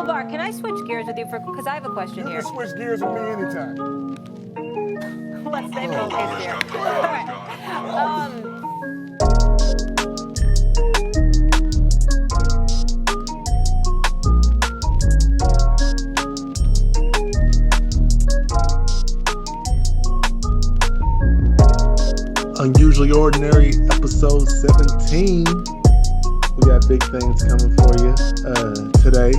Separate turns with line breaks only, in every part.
Bar, can I switch gears with you because I have a question here.
You can switch gears with me anytime.
Let's stay focused here. All right.
Unusually Ordinary, episode 17. We got big things coming for you today.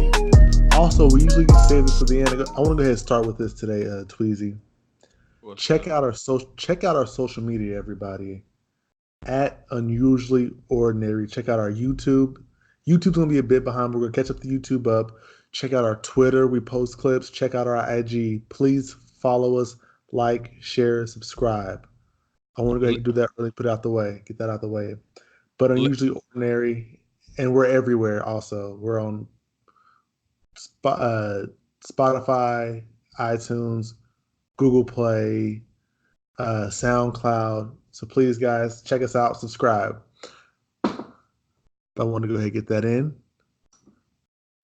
Also, we usually save this for the end. I want to go ahead and start with this today, Tweezy. Check out our social media, everybody. At Unusually Ordinary. Check out our YouTube. YouTube's gonna be a bit behind. We're gonna catch up the YouTube up. Check out our Twitter. We post clips. Check out our IG. Please follow us, like, share, subscribe. I want to go ahead and do that early, get that out the way. But Unusually Ordinary, and we're everywhere also. We're on Spotify, iTunes, Google Play, SoundCloud. So please, guys, check us out, subscribe. I want to go ahead and get that in.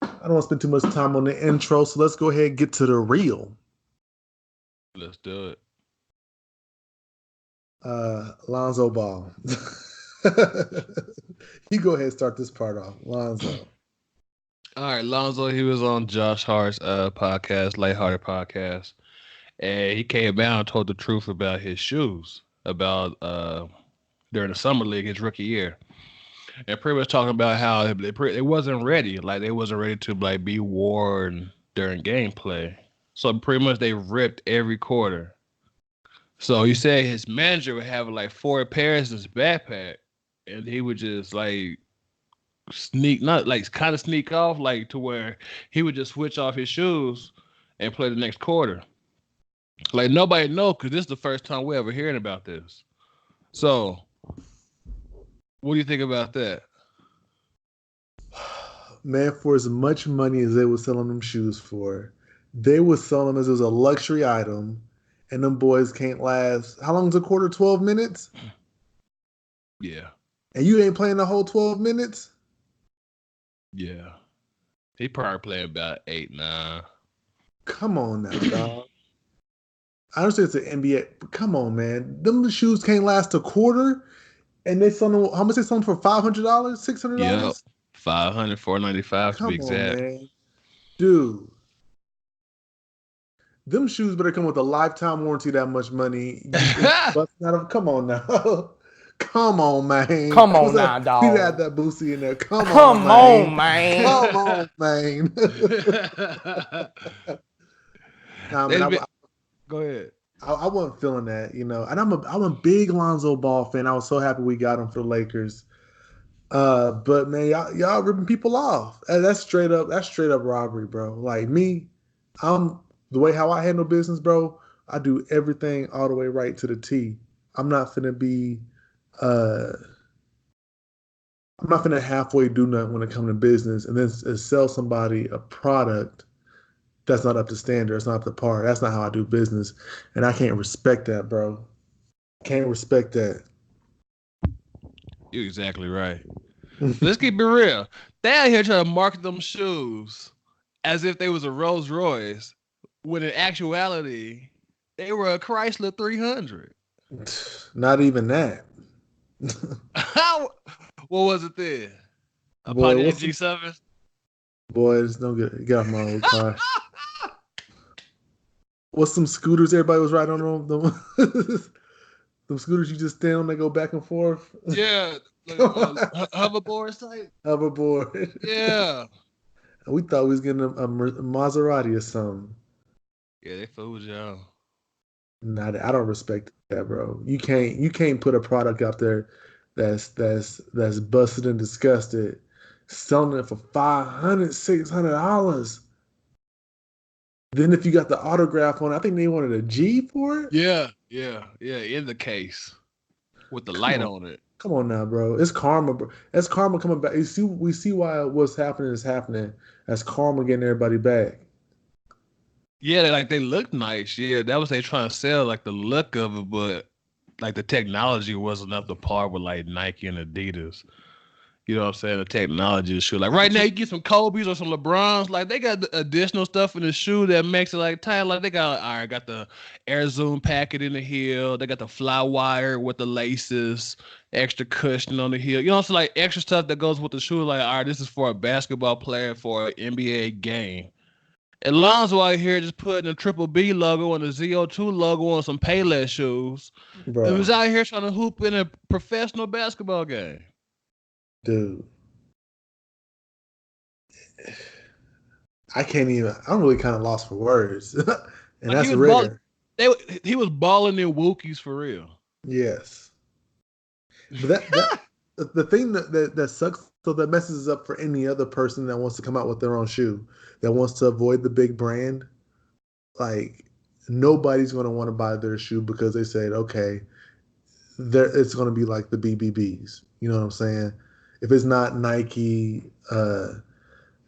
I don't want to spend too much time on the intro, so let's go ahead and get to the real.
Let's do it.
Lonzo Ball. You go ahead and start this part off. Lonzo.
All right, Lonzo, he was on Josh Hart's podcast, Lighthearted Podcast. And he came out and told the truth about his shoes, about during the Summer League, his rookie year. And pretty much talking about how they wasn't ready. Like, they wasn't ready to like be worn during gameplay. So pretty much they ripped every quarter. So he said his manager would have like 4 pairs in his backpack, and he would just like sneak off, like to where he would just switch off his shoes and play the next quarter. Like, nobody know, because this is the first time we ever hearing about this. So what do you think about that?
Man, for as much money as they were selling them shoes for, they were selling them as it was a luxury item. And them boys can't last. How long is a quarter? 12 minutes?
Yeah.
And you ain't playing the whole 12 minutes?
Yeah. He probably played about 8, 9.
Come on now, dog. I understand it's an NBA, but come on, man. Them shoes can't last a quarter, and they selling them, how much they selling for? $500? $600?
Yep. $500, $495 to be exact. Man.
Dude. Them shoes better come with a lifetime warranty. That much money. Come on now. Come on, man.
Come on now, dog.
You had that Boosie in there. Come
on, man.
Come on, man. Nah, man,
go ahead.
I wasn't feeling that, you know. And I'm a big Lonzo Ball fan. I was so happy we got him for the Lakers. But man, y'all ripping people off. That's straight up robbery, bro. Like me, the way how I handle business, bro, I do everything all the way right to the T. I'm not finna halfway do nothing when it comes to business and then sell somebody a product that's not up to standard. It's not up to par. That's not how I do business. And I can't respect that, bro. Can't respect that.
You're exactly right. Let's keep it real. They out here trying to market them shoes as if they was a Rolls Royce, when in actuality, they were a Chrysler 300.
Not even that.
What was it then? A Pontiac G7?
Boys, don't get off my old car. What's some scooters everybody was riding on them? Them scooters you just stand on, they go back and forth?
Yeah. Like, hoverboard type?
Hoverboard.
Yeah.
We thought we was getting a Maserati or something.
Yeah, they fooled y'all.
Nah, I don't respect that, bro. You can't put a product out there that's busted and disgusted, selling it for $500, $600. Then if you got the autograph on, I think they wanted a G for it.
Yeah, in the case with the light on it.
Come on now, bro. It's karma, bro. That's karma coming back. We see why what's happening is happening. That's karma getting everybody back.
Yeah, they look nice. Yeah, that was they trying to sell, like the look of it, but like the technology wasn't up to par with like Nike and Adidas. You know what I'm saying? The technology of the shoe. Like right now, you get some Kobe's or some LeBrons. Like they got the additional stuff in the shoe that makes it like tight. Like they got, all right, got the Air Zoom packet in the heel. They got the fly wire with the laces, extra cushion on the heel. You know what I'm saying? Like extra stuff that goes with the shoe. Like, all right, this is for a basketball player for an NBA game. And Lonzo out here just putting a Triple B logo and a ZO2 logo on some Payless shoes.
Bro,
And was out here trying to hoop in a professional basketball game.
dude. I can't even. I'm really kind of lost for words, and
Like
that's rare.
He was balling in wookies for real.
Yes, but the thing that sucks, so that messes up for any other person that wants to come out with their own shoe, that wants to avoid the big brand. Like nobody's going to want to buy their shoe because they said, okay, it's going to be like the BBBs. You know what I'm saying? If it's not Nike,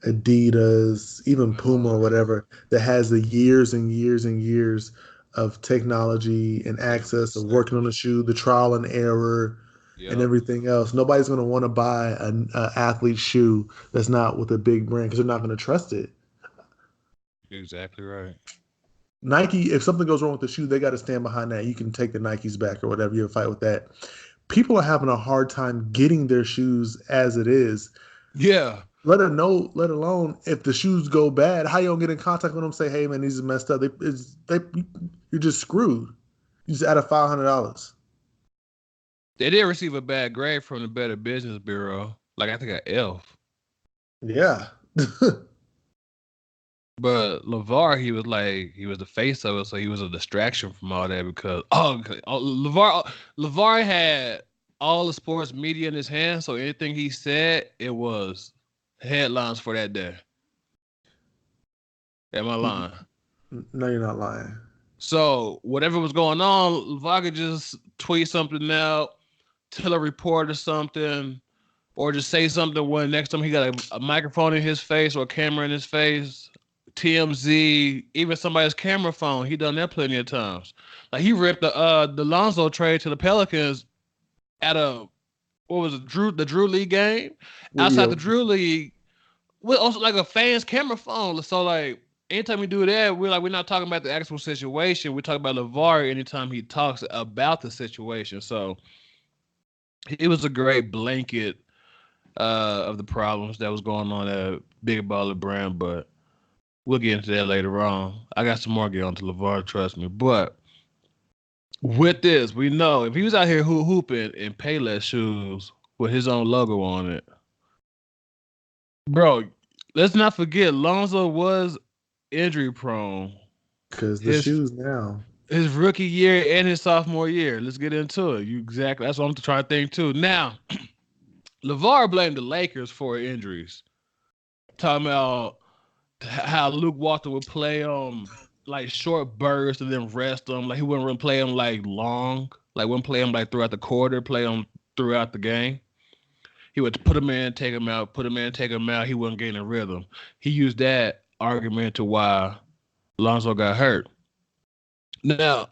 Adidas, even Puma or whatever, that has the years and years and years of technology and access of working on the shoe, the trial and error, and
Yeah,
everything else. Nobody's going to want to buy an athlete shoe that's not with a big brand because they're not going to trust it.
exactly right.
Nike, if something goes wrong with the shoe, they got to stand behind that. You can take the Nikes back or whatever. You fight with that. People are having a hard time getting their shoes as it is.
Yeah.
Let alone if the shoes go bad, how you don't get in contact with them? Say, hey man, these are messed up. You're just screwed. You just out of $500.
They did receive a bad grade from the Better Business Bureau. Like I think an F.
Yeah.
But LeVar, he was the face of it, so he was a distraction from all that because LeVar had all the sports media in his hands, so anything he said, it was headlines for that day. Am I lying?
No, you're not lying.
So whatever was going on, LeVar could just tweet something out, tell a reporter something, or just say something when next time he got a microphone in his face or a camera in his face. TMZ, even somebody's camera phone, he done that plenty of times. Like he ripped the Lonzo trade to the Pelicans at the Drew League game outside
Yeah.
the Drew League with also like a fan's camera phone. So like anytime we do that, we're not talking about the actual situation. We're talking about LeVar anytime he talks about the situation. So it was a great blanket of the problems that was going on at Big Baller Brand, but we'll get into that later on. I got some more to get on to LeVar, trust me. But with this, we know if he was out here hooping in Payless shoes with his own logo on it, bro, let's not forget Lonzo was injury prone.
Because the shoes now.
His rookie year and his sophomore year. Let's get into it. Exactly. That's what I'm trying to think too. Now, LeVar blamed the Lakers for injuries. Talking about how Luke Walton would play like short bursts and then rest them. Like he wouldn't really play them like long. Like wouldn't play them like throughout the quarter, play them throughout the game. He would put him in, take him out, put him in, take him out. He wasn't getting a rhythm. He used that argument to why Lonzo got hurt. Now,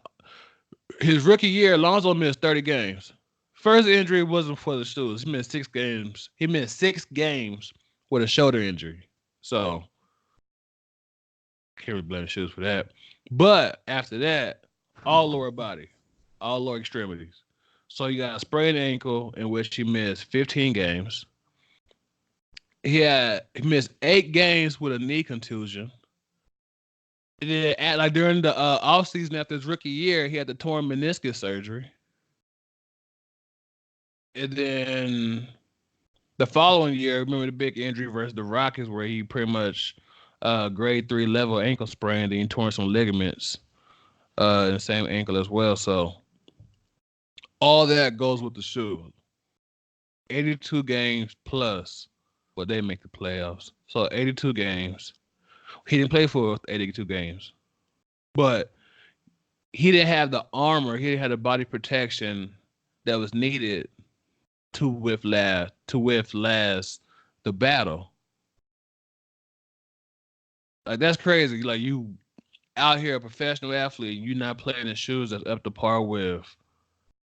his rookie year, Lonzo missed 30 games. First injury wasn't for the shoes. He missed 6 games. He missed 6 games with a shoulder injury. So can't really blame the shoes for that. But after that, all lower body, all lower extremities. So you got a sprained ankle in which he missed 15 games. He missed 8 games with a knee contusion. And then during the offseason after his rookie year, he had the torn meniscus surgery. And then the following year, remember the big injury versus the Rockets where he pretty much grade 3 level ankle sprain and he torn some ligaments in the same ankle as well. So all that goes with the shoe. 82 games plus what they make the playoffs. So 82 games. He didn't play for 82 games. But he didn't have the armor, he didn't have the body protection that was needed to withstand the battle. Like that's crazy. Like you out here a professional athlete, you're not playing in shoes that's up to par with.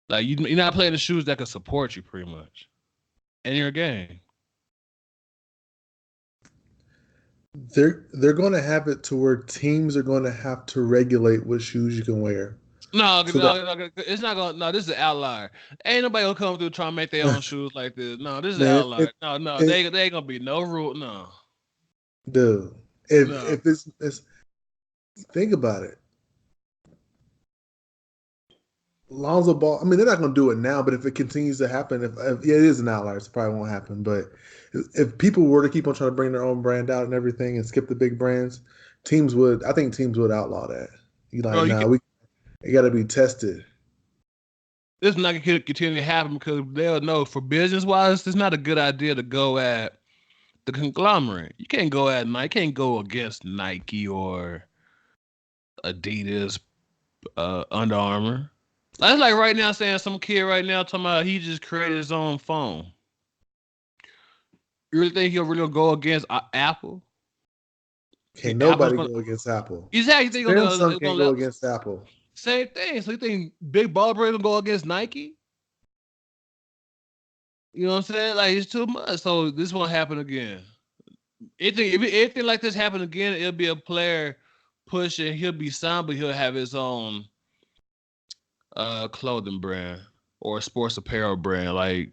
Like you're not playing in shoes that can support you pretty much in your game.
They're going to have it to where teams are going to have to regulate what shoes you can wear.
No,
So that
it's not gonna. No, this is an outlier. Ain't nobody gonna come through trying to make their own shoes like this. No, this is an
man,
outlier. No, they ain't gonna be no rule. No,
dude,
no.
if it's think about it. Lonzo Ball. I mean, they're not going to do it now, but if it continues to happen, if yeah, it is an outlier, so it probably won't happen. But if people were to keep on trying to bring their own brand out and everything and skip the big brands, teams would. I think teams would outlaw that. You like,
Bro,
nah, it got to be tested.
this is not gonna continue to happen because they'll know for business wise, it's not a good idea to go at the conglomerate. You can't go at Nike. You can't go against Nike or Adidas, Under Armour. That's like right now saying some kid right now talking about he just created his own phone. You really think he'll really go against Apple?
Can't
Apple's
nobody
gonna
go against Apple.
exactly. Think
Samsung
gonna
can't go
let
against Apple.
same thing. So you think Big Baller Brand gonna go against Nike? You know what I'm saying? Like it's too much. So this won't happen again. If anything like this happen again, it'll be a player pushing. He'll be signed, but he'll have his own clothing brand or sports apparel brand, like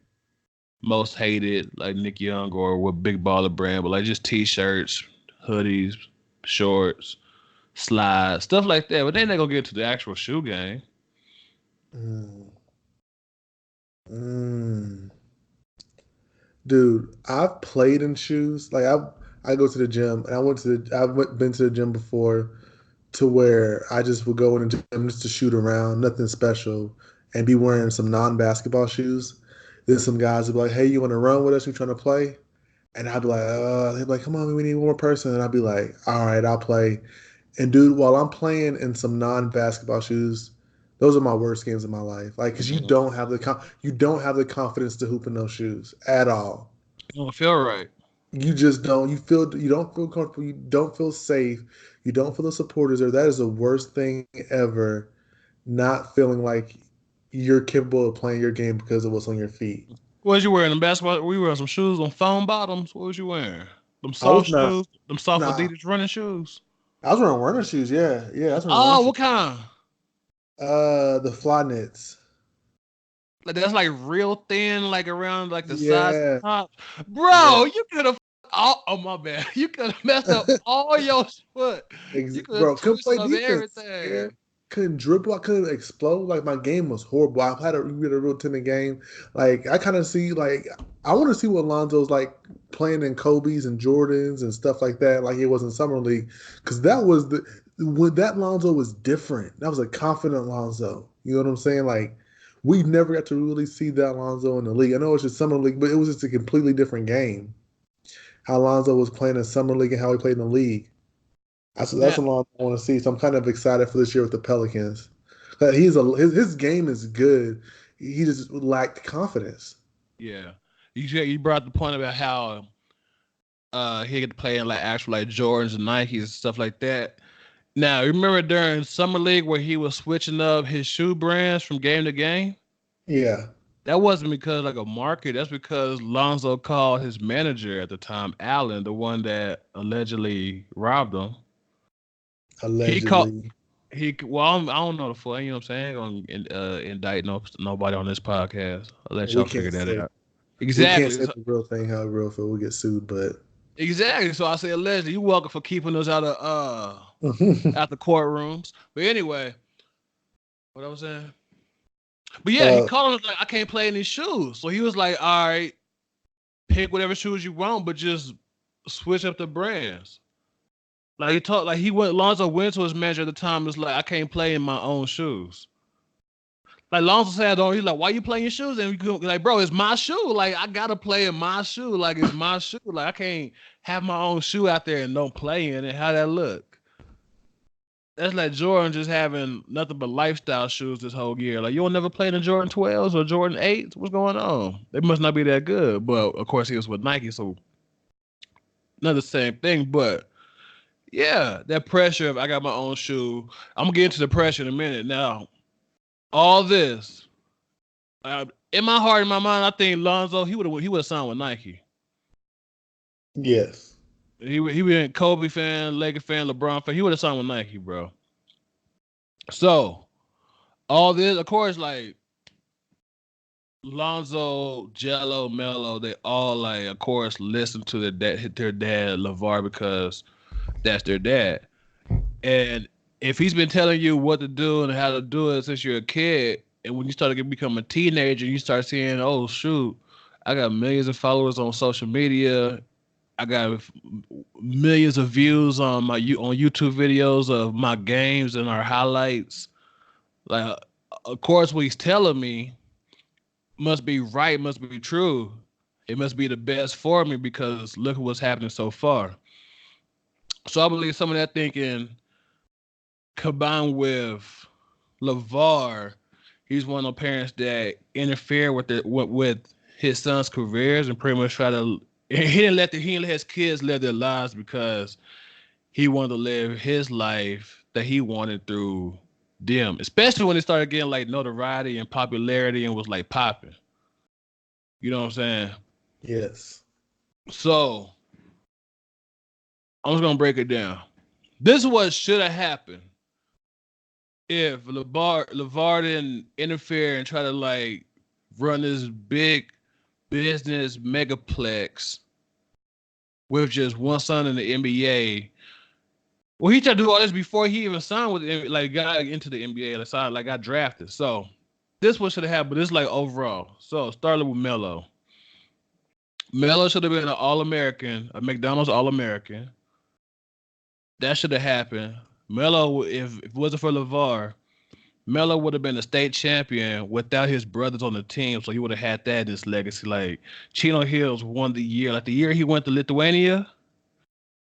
Most Hated, like Nick Young, or with Big Baller Brand, but like just t-shirts, hoodies, shorts, slides, stuff like that. But then they're gonna get to the actual shoe game.
Mm. Mm. Dude, I've played in shoes. Like I go to the gym and been to the gym before to where I just would go in the gym just to shoot around, nothing special, and be wearing some non-basketball shoes. Then some guys would be like, "Hey, you want to run with us? You trying to play?" And I'd be like, they'd be like, "Come on, we need one more person." And I'd be like, "All right, I'll play." And dude, while I'm playing in some non-basketball shoes, those are my worst games of my life. Like, cause you don't have the confidence to hoop in those shoes at all.
Don't feel right.
You just don't. You don't feel comfortable. You don't feel safe. You don't feel the supporters there. That is the worst thing ever. Not feeling like you're capable of playing your game because of what's on your feet.
What was you wearing? Them basketball? We wearing some shoes on foam bottoms. What was you wearing? Them
I was
soft
not.
shoes. Them soft
Nah,
Adidas running shoes.
I was wearing running shoes. Yeah, yeah, I was wearing running
Oh,
shoes.
what kind?
The fly knits.
Like that's like real thin, like around like the sides of the
Yeah,
top.
yeah.
Bro, you could have. Oh my bad. You could have messed up all your foot. You could have
Bro, couldn't
twisted
play
up
defense. Yeah,
everything.
couldn't dribble. I couldn't explode. Like my game was horrible. I've had a real timid game. Like I kind of see. Like I want to see what Lonzo's like playing in Kobe's and Jordans and stuff like that. Like it was in summer league, because that was when that Lonzo was different. That was a confident Lonzo. You know what I'm saying? Like we never got to really see that Lonzo in the league. I know it's just summer league, but it was just a completely different game. How Lonzo was playing in summer league and how he played in the league. That's
Now,
a lot I want to see. So I'm kind of excited for this year with the Pelicans. His game is good. He just lacked confidence.
yeah. You brought the point about how he get to play in like actual like Jordans and Nikes and stuff like that. Now, remember during summer league where he was switching up his shoe brands from game to game?
Yeah,
That wasn't because like a market. That's because Lonzo called his manager at the time, Allen, the one that allegedly robbed him. He called
allegedly.
I don't know the full. You know what I'm saying? I ain't gonna indict nobody on this podcast. I'll let
We
y'all figure
can't
that
say
out.
we can't
Exactly.
say the real thing how real feel. We'll get sued, but
Exactly. So I say allegedly. You welcome for keeping us out the courtrooms. But anyway, what I was saying. But yeah, he
uh,
called him like, I can't play in these shoes. So he was like, all right, pick whatever shoes you want, but just switch up the brands. Like Lonzo went to his manager at the time, was like, I can't play in my own shoes. Like Lonzo said, he's like, why you playing your shoes? And we go, like, bro, it's my shoe. Like, I gotta play in my shoe. Like, it's my shoe. Like, I can't have my own shoe out there and don't play in it. How that look? That's like Jordan just having nothing but lifestyle shoes this whole year. Like, you don't never play in the Jordan 12s or Jordan 8s? What's going on? They must not be that good. But of course, he was with Nike, so not the same thing. But yeah, that pressure of I got my own shoe. I'm gonna get into the pressure in a minute. Now, all this, in my heart, in my mind, I think Lonzo he would have signed with Nike.
yes.
He been Kobe fan, Lakers fan, LeBron fan. He would have signed with Nike, bro. So all this, of course, like Lonzo, Jello, Melo, they all like, of course, listen to their dad, LeVar, because that's their dad. And if he's been telling you what to do and how to do it since you're a kid, and when you start to become a teenager, you start seeing, oh shoot, I got millions of followers on social media. I got millions of views on on YouTube videos of my games and our highlights. Like, of course, what he's telling me must be right, must be true. It must be the best for me because look at what's happening so far. So I believe some of that thinking combined with LeVar, he's one of the parents that interfere with his son's careers and pretty much try to. He didn't let his kids live their lives because he wanted to live his life that he wanted through them, especially when he started getting like notoriety and popularity and was like popping. You know what I'm saying?
Yes.
So I'm just gonna break it down. This is what should have happened if LeVar didn't interfere and try to like run this big business megaplex with just one son in the NBA. Well, he tried to do all this before he even signed with like got into the NBA, got drafted. So this what should have happened. This is like overall. So starting with Melo. Melo should have been an All-American, a McDonald's All-American. That should have happened. Melo, if it wasn't for LeVar, Melo would have been a state champion without his brothers on the team, so he would have had that in his legacy. Like Chino Hills won the year, like the year he went to Lithuania.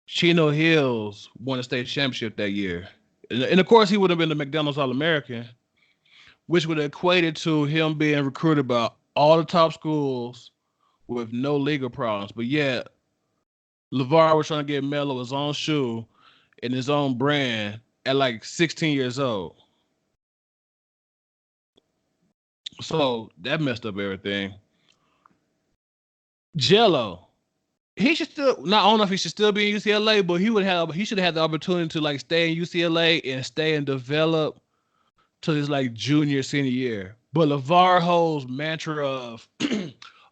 Chino Hills won a state championship that year, and of course he would have been the McDonald's All-American, which would have equated to him being recruited by all the top schools with no legal problems. But yeah, LeVar was trying to get Melo his own shoe and his own brand at like 16 years old. So that messed up everything. Jello, he should still not. I don't know if he should still be in UCLA, but he should have had the opportunity to like stay in UCLA and stay and develop till his like junior senior year. But LeVar holds mantra of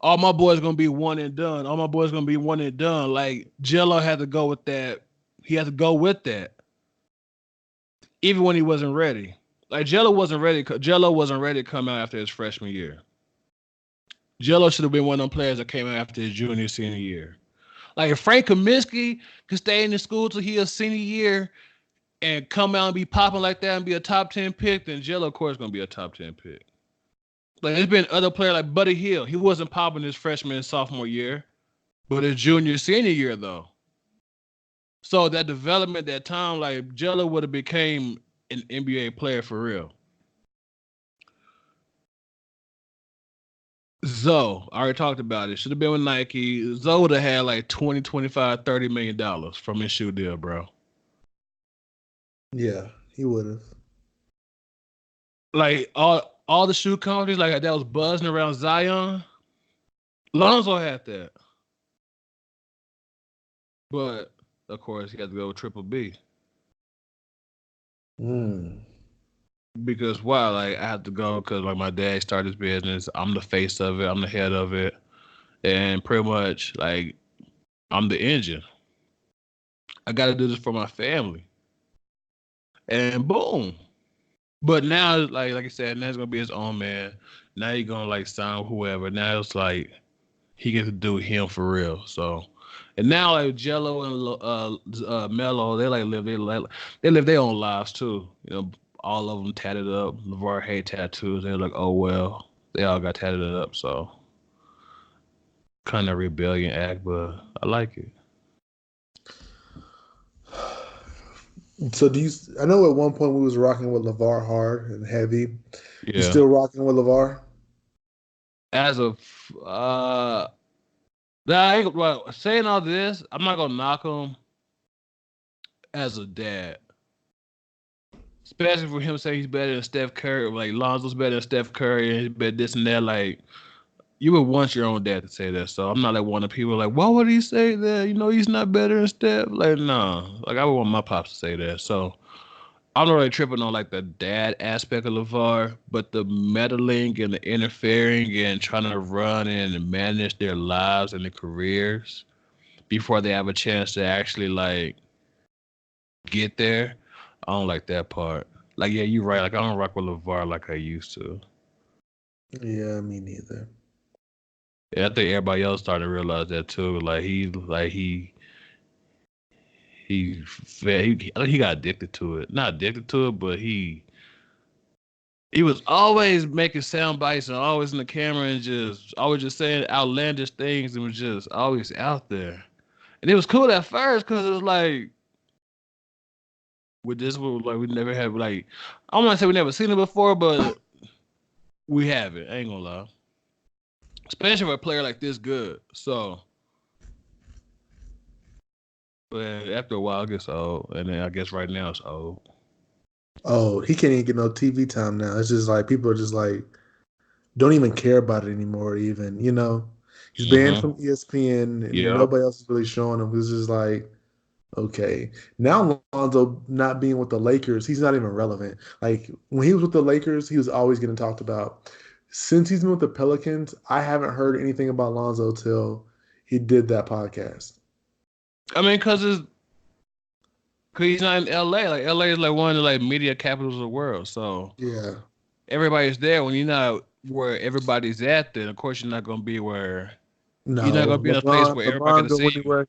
all my boys gonna be one and done. All my boys gonna be one and done. Like Jello had to go with that. He had to go with that, even when he wasn't ready. Like Jello wasn't ready. Jello wasn't ready to come out after his freshman year. Jello should have been one of them players that came out after his junior senior year. Like if Frank Kaminsky could stay in the school till he was senior year and come out and be popping like that and be a top 10 pick, then Jello, of course, gonna be a top 10 pick. Like there's been other players like Buddy Hield. He wasn't popping his freshman and sophomore year, but his junior senior year though. So that development, that time, like Jello would have became an NBA player for real. Zoe, I already talked about it. Should have been with Nike. Zoe would have had like 20, 25, $30 million from his shoe deal, bro.
Yeah, he would have.
Like all the shoe companies like that was buzzing around Zion. Lonzo had that. But of course he had to go with Triple B. Because why? Like I had to go because like my dad started his business. I'm the face of it. I'm the head of it. And pretty much like I'm the engine. I gotta do this for my family. And boom. But now, like I said, now he's gonna be his own man. Now he's gonna like sign whoever. Now it's like he gets to do him for real. So, and now like Jello and Melo, they like they live their own lives too. You know, all of them tatted up. LeVar hate tattoos. They're like, oh well, they all got tatted up. So, kind of rebellion act, but I like it.
So do you? I know at one point we was rocking with LeVar hard and heavy.
Yeah.
You still rocking with LeVar?
As of well, saying all this, I'm not gonna knock him as a dad. Especially for him saying he's better than Steph Curry, like Lonzo's better than Steph Curry, and he's better this and that. Like, you would want your own dad to say that. So I'm not like one of the people like, why would he say that? You know, he's not better and stuff. Like, no. Like, I would want my pops to say that. So I'm not really tripping on like the dad aspect of LeVar, but the meddling and the interfering and trying to run and manage their lives and their careers before they have a chance to actually like get there. I don't like that part. Like, yeah, you're right. Like, I don't rock with LeVar like I used to.
Yeah, me neither.
Yeah, I think everybody else started to realize that too. I think he got addicted to it. Not addicted to it, but he was always making sound bites and always in the camera and just always just saying outlandish things and was just always out there. And it was cool at first because it was like with this one, like we never had like I don't want to say we never seen it before, but we have it. I ain't gonna lie. Especially for a player like this good. So but after a while it gets old. And then I guess right now it's old.
Oh, he can't even get no TV time now. It's just like people are just like don't even care about it anymore. Even he's banned
Mm-hmm.
from ESPN, and
Yep.
nobody else is really showing him. It's just like okay, now Lonzo not being with the Lakers, he's not even relevant. Like when he was with the Lakers, he was always getting talked about. Since he's been with the Pelicans, I haven't heard anything about Lonzo till he did that podcast.
I mean, cause he's not in LA. Like LA is like one of the like media capitals of the world. So
Yeah.
everybody's there. When you're not where everybody's at, then of course you're not gonna be where you're not
No,
gonna be in a place where everybody
LeBron
can
go
see you.
anywhere.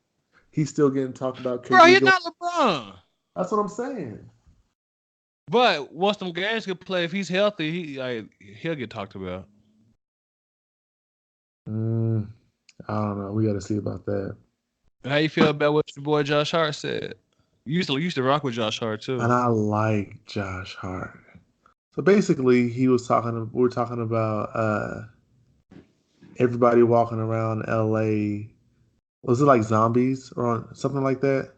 He's still getting talked about.
Bro,
KD
you're
go.
not LeBron.
That's what I'm saying.
But once them games get played, if he's healthy, he'll get talked about.
I don't know. We got to see about that.
How you feel about what your boy Josh Hart said? You used to rock with Josh Hart too.
And I like Josh Hart. So basically, he was talking. We were talking about everybody walking around LA. Was it like zombies or something like that?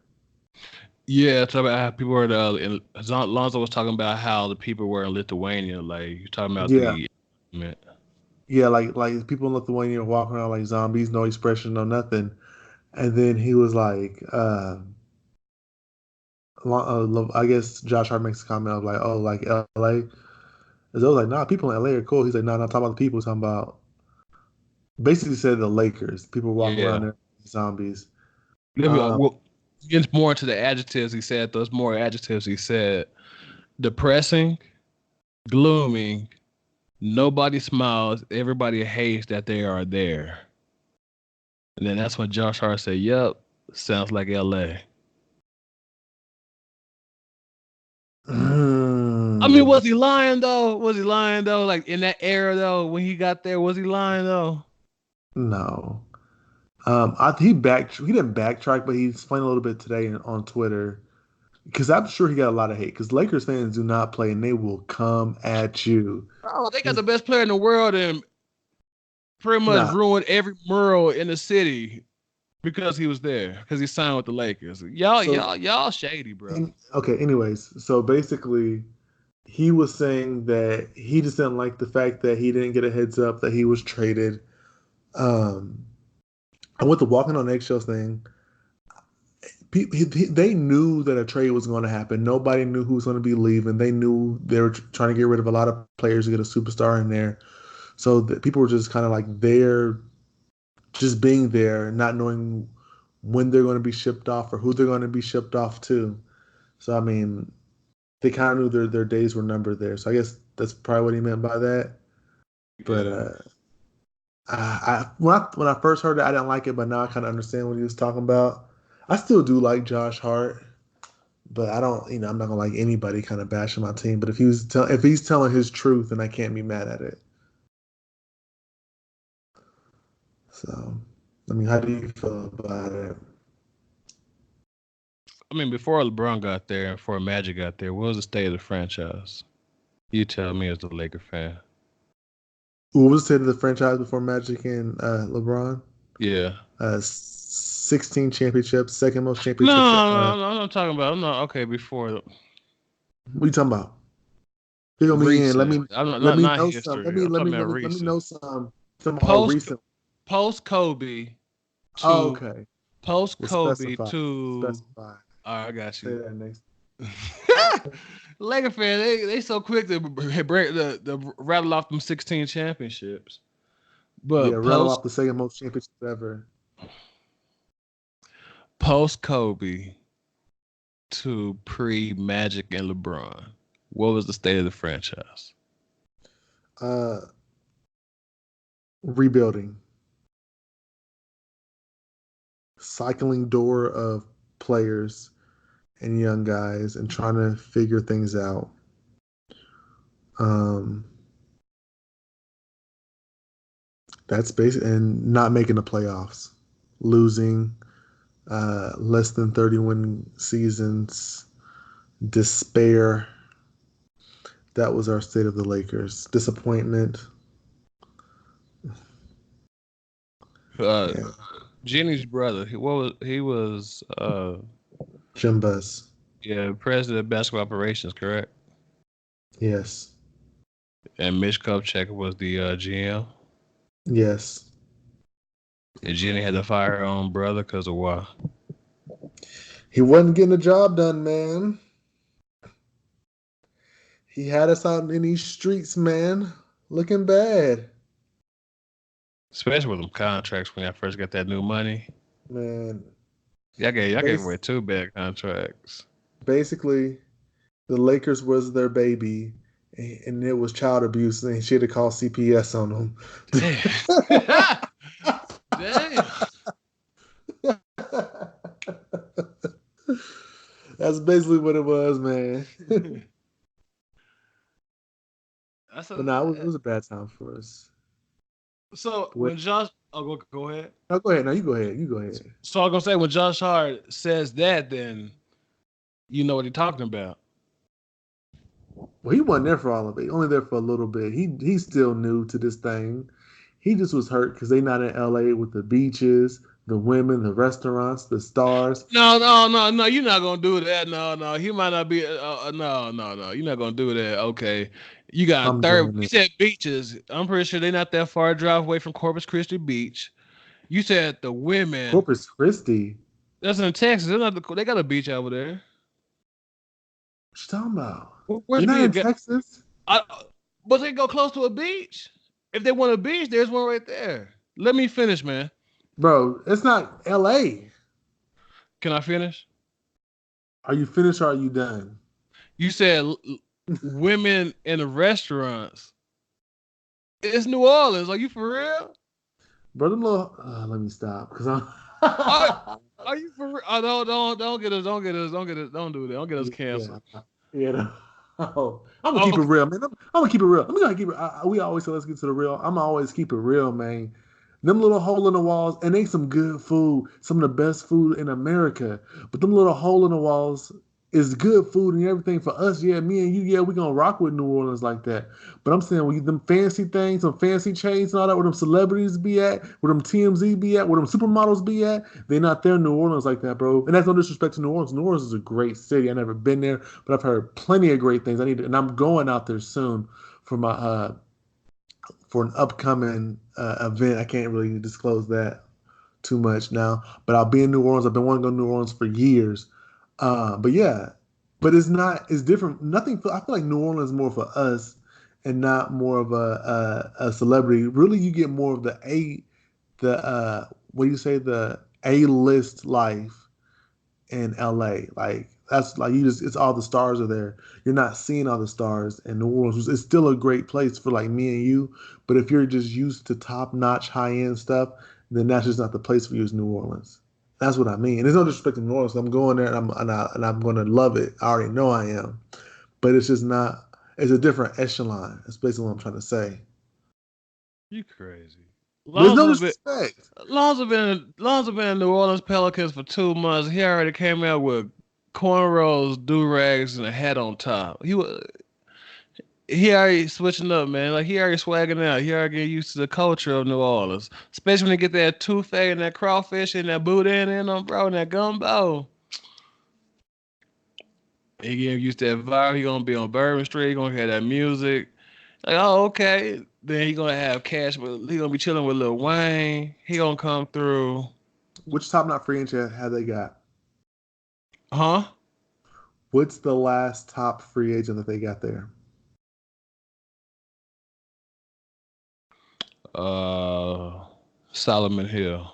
Yeah, talk about how people were Lonzo was talking about how the people were in Lithuania. Like you're talking about
Yeah,
the
yeah, like people in Lithuania walking around like zombies, no expression, no nothing. And then he was like, I guess Josh Hart makes a comment of like, oh, like LA. As I was like, nah, people in LA are cool. He's like, nah, not talking about the people. Talking about basically said the Lakers. People walking around
yeah.
there, zombies.
Let me
Um,
well, get more into the adjectives he said. Those more adjectives he said: depressing, glooming. Nobody smiles. Everybody hates that they are there. And then that's when Josh Hart said, "Yep, sounds like L.A." I mean, was he lying though? Was he lying though? Like in that era though, when he got there, was he lying though?
no. He didn't backtrack, but he explained a little bit today on Twitter because I'm sure he got a lot of hate because Lakers fans do not play and they will come at you.
Oh, they got the best player in the world and pretty much
Nah,
ruined every mural in the city because he was there because he signed with the Lakers.
so
Y'all shady, bro.
okay. Anyways, so basically, he was saying that he just didn't like the fact that he didn't get a heads up that he was traded. Um, and with the walking on eggshells thing, they knew that a trade was going to happen. Nobody knew who was going to be leaving. They knew they were trying to get rid of a lot of players to get a superstar in there. So that people were just kind of like there, just being there, not knowing when they're going to be shipped off or who they're going to be shipped off to. So I mean, they kind of knew their days were numbered there. So I guess that's probably what he meant by that. But
Yeah.
when I first heard it, I didn't like it, but now I kind of understand what he was talking about. I still do like Josh Hart, but I don't, I'm not gonna like anybody kind of bashing my team. But if he's telling his truth, then I can't be mad at it. So, I mean, how do you feel about it?
I mean, before LeBron got there and before Magic got there, what was the state of the franchise? You tell me as a Laker fan.
What was the state of the franchise before Magic and LeBron?
Yeah.
16 championships, second most
No,
championships.
no, I'm talking about. I'm not okay. Before
What are you talking about? Fill me in.
recent, I'm
Let me
not
know some.
history. I'm
Let
talking
me
about
let me
recent.
know some.
Post
recent.
post Kobe to
Oh, okay.
post
We'll
Kobe
specify.
to.
Specify.
All right, I got
Say
you.
that next.
Laker fan, they so quick to break the rattle off them 16 championships.
Yeah,
But
rattle off the second most championships ever.
post Kobe to pre Magic and LeBron, what was the state of the franchise?
Uh, Rebuilding. Cycling door of players and young guys and trying to figure things out. Um, that's basically, and not making the playoffs, losing less than 31 seasons, despair. That was our state of the Lakers. Disappointment. Yeah.
Jenny's brother, he was
Jim Buzz.
yeah, president of basketball operations, correct?
Yes.
And Mitch Kupchak was the GM.
Yes.
And Jenny had to fire her own brother because of why?
He wasn't getting the job done, man. He had us out in these streets, man, looking bad.
Especially with them contracts when I first got that new money.
Man.
Y'all gave away 2 bad contracts.
Basically, the Lakers was their baby, and it was child abuse, and she had to call CPS on them.
Damn.
That's basically what it was, man. But no, it was a bad time for us.
So when Josh, go ahead.
No, go ahead. No, you go ahead. You go ahead.
So I'm gonna say when Josh Hart says that, then you know what he's talking about.
Well, he wasn't there for all of it. Only there for a little bit. He's still new to this thing. He just was hurt because they not in LA with the beaches, the women, the restaurants, the stars.
No. You're not gonna do that. No. He might not be. No. You're not gonna do that. Okay. You got
I'm
third.
doing
You
it.
said beaches. I'm pretty sure they're not that far a drive away from Corpus Christi Beach. You said the women.
Corpus Christi.
That's in Texas. They got a beach over there.
What you talking about?
Where's
They're not in
the
Texas.
But they go close to a beach. If they want a beach, there's one right there. Let me finish, man.
Bro, it's not LA.
Can I finish?
Are you finished or are you done?
You said women in the restaurants. It's New Orleans. Are you for real?
Bro, them little let me stop because I'm
Are you for real? Oh, don't get us. Don't do that. Don't get us canceled.
Yeah. Oh, I'm gonna keep it real, man. I'm gonna keep it real. I'm gonna keep it. We always say let's get to the real. I'm always keep it real, man. Them little hole in the walls, and they some good food, some of the best food in America. But them little hole in the walls is good food and everything for us. Yeah, me and you, yeah, we gonna rock with New Orleans like that. But I'm saying with them fancy things, some fancy chains and all that, where them celebrities be at, where them TMZ be at, where them supermodels be at, they not there in New Orleans like that, bro. And that's no disrespect to New Orleans. New Orleans is a great city. I've never been there, but I've heard plenty of great things. And I'm going out there soon for my for an upcoming event. I can't really disclose that too much now, but I'll be in New Orleans. I've been wanting to go to New Orleans for years. But yeah, but it's different. Nothing. I feel like New Orleans is more for us and not more of a celebrity. Really, you get more of the what do you say, the A-list life in LA. Like that's like it's all the stars are there. You're not seeing all the stars in New Orleans. It's still a great place for like me and you, but if you're just used to top-notch high-end stuff, then that's just not the place for you as New Orleans. That's what I mean. And there's no disrespect to New Orleans. I'm going there and I'm going to love it. I already know I am. But it's just not, it's a different echelon. That's basically what I'm trying to say.
You crazy.
There's no disrespect.
Lonzo been in New Orleans Pelicans for 2 months. He already came out with cornrows, do-rags, and a hat on top. He already switching up, man. Like he already swagging out. He already getting used to the culture of New Orleans. Especially when they get that toothache and that crawfish and that boudin in them, bro, and that gumbo. He getting used to that vibe. He gonna be on Bourbon Street. He gonna hear that music. Like, oh, okay. Then he gonna have cash, but he gonna be chilling with Lil Wayne. He gonna come through.
Which top knot free agent have they got?
Huh?
What's the last top free agent that they got there?
Solomon Hill.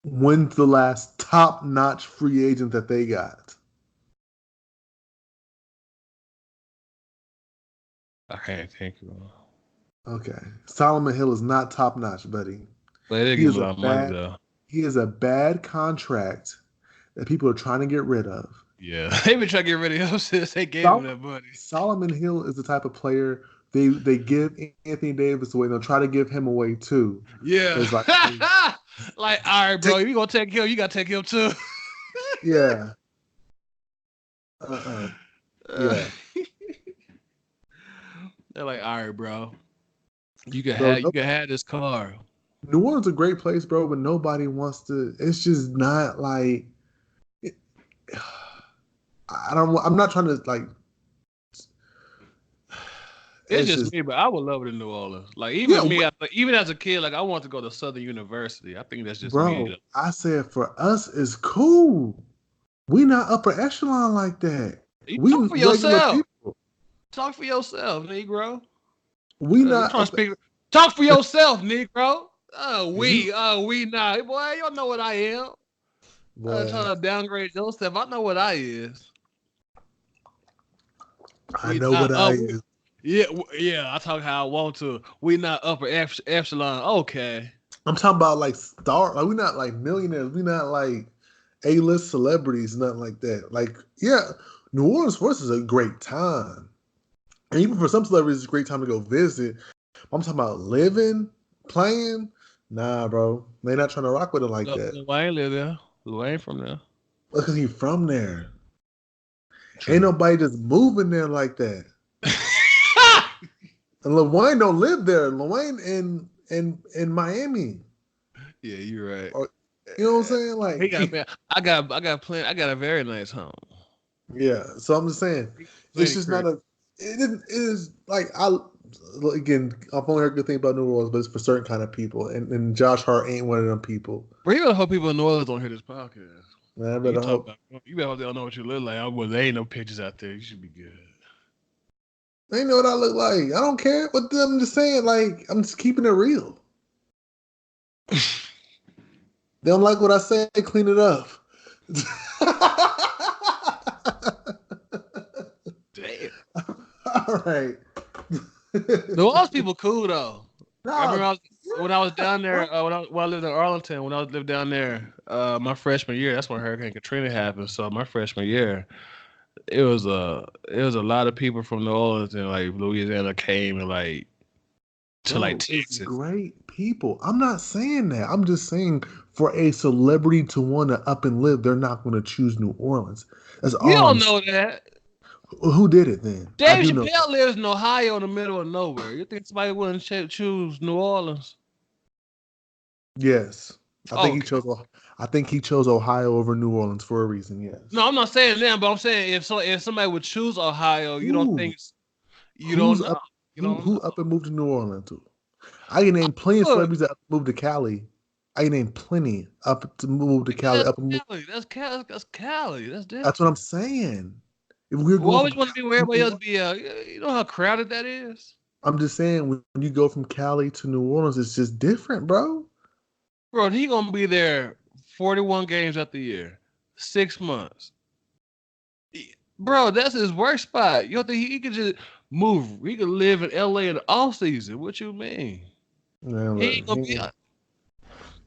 When's the last top-notch free agent that they got?
I can't think of him.
Okay. Solomon Hill is not top-notch, buddy.
But they didn't
He
give
is
him a
a
lot of money
bad
though.
he is a bad contract that people are trying to get rid of.
Yeah, they been trying to get rid of him since they gave him that money.
Solomon Hill is the type of player they give Anthony Davis away. They'll try to give him away too.
Yeah.
It's like,
like, all right, bro, you gonna take him, you gotta take him too.
yeah. Yeah.
They're like, all right, bro. You can have this car.
New Orleans is a great place, bro, but nobody wants to. It's just not like. I'm not trying to like.
It's just me, but I would love it in New Orleans. Like even as a kid, like I want to go to Southern University. I think that's just
bro.
me.
I said for us, it's cool. We not upper echelon like that.
We talk for
regular
yourself.
people.
Talk for yourself, Negro.
We not
talk for yourself, Negro. We not. Boy, you don't know what I am. Trying to downgrade yourself. I know what I is.
I know what I is.
Yeah. I talk how I want to. We not upper echelon. Okay.
I'm talking about like star. Like we not like millionaires. We not like A-list celebrities. Nothing like that. Like New Orleans for us is a great time, and even for some celebrities, it's a great time to go visit. I'm talking about living, playing. Nah, bro, they not trying to rock with it like that.
Lil Wayne live there. Lil Wayne from there.
Because he from there.
True.
Ain't nobody just moving there like that. And Lil Wayne don't live there. Lil Wayne in Miami.
Yeah, you're right.
Or, you know what I'm saying? Like
I got a very nice home.
Yeah, so I'm just saying, it's just not a. It is like again, I've only heard good things about New Orleans, but it's for certain kind of people, and Josh Hart ain't one of them people.
Bro, you better hope people in New Orleans don't hear this podcast.
Man, I better hope.
You better hope they don't know what you look like. Well, there ain't no pictures out there. You should be good.
They know what I look like. I don't care. But I'm just saying, like, I'm just keeping it real. They don't like what I say, clean it up.
Damn.
All right.
New Orleans people cool though.
No,
I remember when I was down there, when I lived in Arlington, when I lived down there, my freshman year, that's when Hurricane Katrina happened. So my freshman year, it was a lot of people from New Orleans and like Louisiana came and like to like Texas.
Great people. I'm not saying that. I'm just saying for a celebrity to want to up and live, they're not going to choose New Orleans. That's all.
You don't know that.
Who did it then?
Dave Chappelle lives in Ohio in the middle of nowhere. You think somebody wouldn't choose New Orleans?
Yes. I think he chose Ohio over New Orleans for a reason, yes.
No, I'm not saying that, but I'm saying if somebody would choose Ohio, you don't think don't know.
Who up and moved to New Orleans to? I can name plenty of celebrities that moved to Cali. I can name plenty up to move to Cali.
That's Cali.
That's what I'm saying. If we're
we always want to be where everybody else be. You know how crowded that is.
I'm just saying when you go from Cali to New Orleans, it's just different, bro.
Bro, he gonna be there 41 games out the year, 6 months. Bro, that's his worst spot. You don't think he could just move? He could live in LA in the off season. What you mean?
Man,
he ain't gonna be.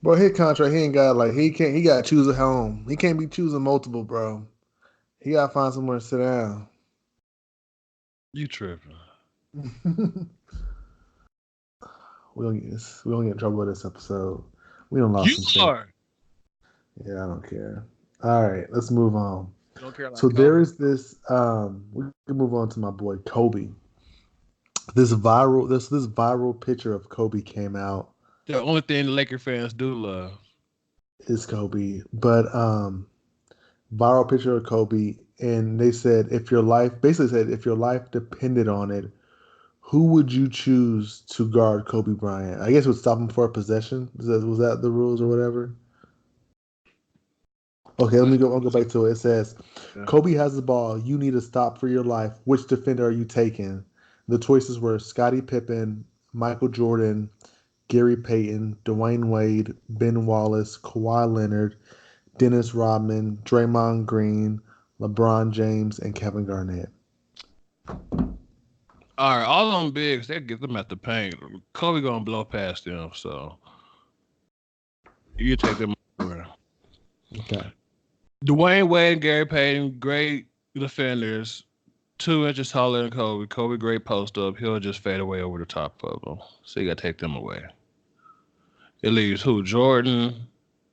Bro, his contract, he ain't got he got to choose a home. He can't be choosing multiple, bro. He gotta find somewhere to sit down.
You tripping?
We don't get in trouble with this episode. We don't lost.
You are.
Yeah, I don't care. All right, let's move on.
Don't care.
So there is this. We can move on to my boy Kobe. This viral picture of Kobe came out.
The only thing the Laker fans do love
is Kobe, but viral picture of Kobe, and they said if your life depended on it, Who would you choose to guard Kobe Bryant? I guess it would stop him for a possession. Was that the rules or whatever? Okay, let me go. I'll go back to it. It says,
Yeah.
Kobe has the ball. You need to stop for your life. Which defender are you taking? The choices were Scottie Pippen, Michael Jordan, Gary Payton, Dwayne Wade, Ben Wallace, Kawhi Leonard, Dennis Rodman, Draymond Green, LeBron James, and Kevin Garnett.
All right, all them bigs, they get them at the paint. Kobe gonna blow past them, so you take them everywhere.
Okay.
Dwayne Wade and Gary Payton, great defenders, 2 inches taller than Kobe. Kobe, great post up. He'll just fade away over the top of them. So you gotta take them away. It leaves who? Jordan.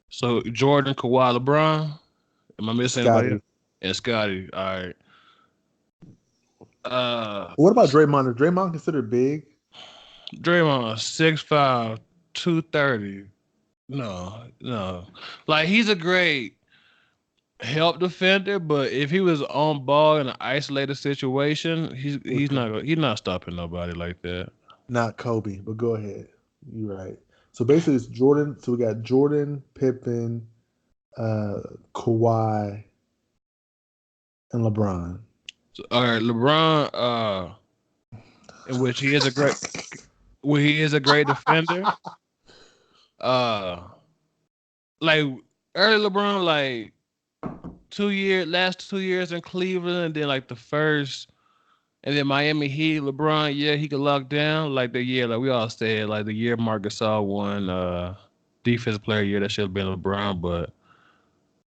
So Jordan, Kawhi, LeBron. Am I missing anybody?
Scottie.
And Scotty. All right.
What about Draymond? Is Draymond considered big?
Draymond, 6'5", 230. No. Like he's a great help defender, but if he was on ball in an isolated situation, he's not stopping nobody like that.
Not Kobe, but go ahead. You're right. So basically, it's Jordan. So we got Jordan, Pippen, Kawhi, and LeBron.
So, all right, LeBron, in which he is a great defender. Like early LeBron, like last 2 years in Cleveland, and then like the first, and then Miami Heat, LeBron, yeah, he could lock down like the year, like we all said, like the year Marc Gasol won defensive player of the year, that should have been LeBron, but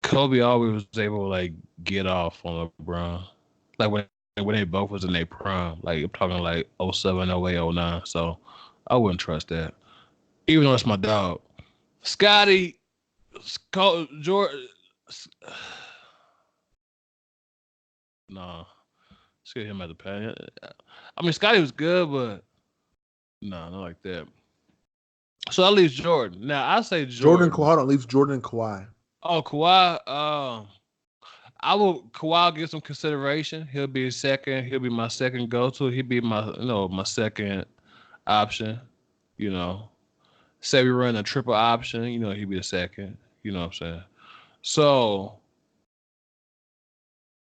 Kobe always was able to like get off on LeBron. Like when they both was in their prime. Like I'm talking like 07, 08, 09. So I wouldn't trust that. Even though it's my dog. Scotty, George. Nah. Let's get him at the pad. I mean, Scotty was good, but no, not like that. So that leaves Jordan. Now I say Jordan.
Hold on, leaves Jordan and Kawhi.
Oh, Kawhi. Kawhi get some consideration. He'll be second. He'll be my second go-to. He'll be my second option. Say we run a triple option. He'll be the second. You know what I'm saying? So,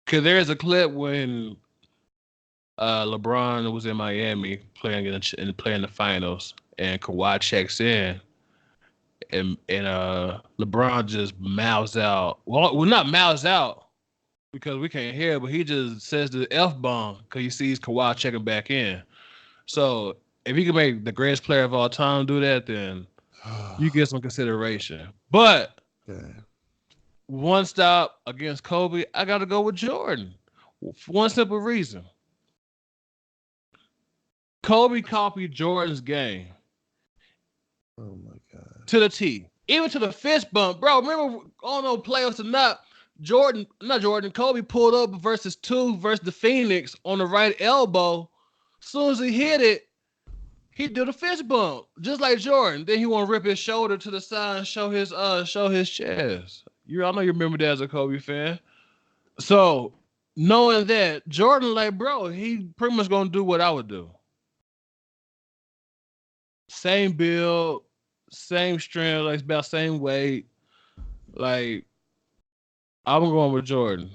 cause there's a clip when LeBron was in Miami playing in the finals, and Kawhi checks in, and LeBron just mouths out. Well, not mouths out because we can't hear, but he just says the F-bomb because he sees Kawhi checking back in. So if he can make the greatest player of all time do that, then you get some consideration. But one stop against Kobe, I got to go with Jordan. For one simple reason. Kobe copied Jordan's game.
Oh my God.
To the T. Even to the fist bump. Bro, remember, I don't know, playoffs or not, Kobe pulled up versus the Phoenix on the right elbow. As soon as he hit it, he did a fist bump. Just like Jordan. Then he want to rip his shoulder to the side and show his chest. I know you remember that as a Kobe fan. So, knowing that, Jordan, like, bro, he pretty much going to do what I would do. Same build, same strength, like about same weight. Like, I'm going with Jordan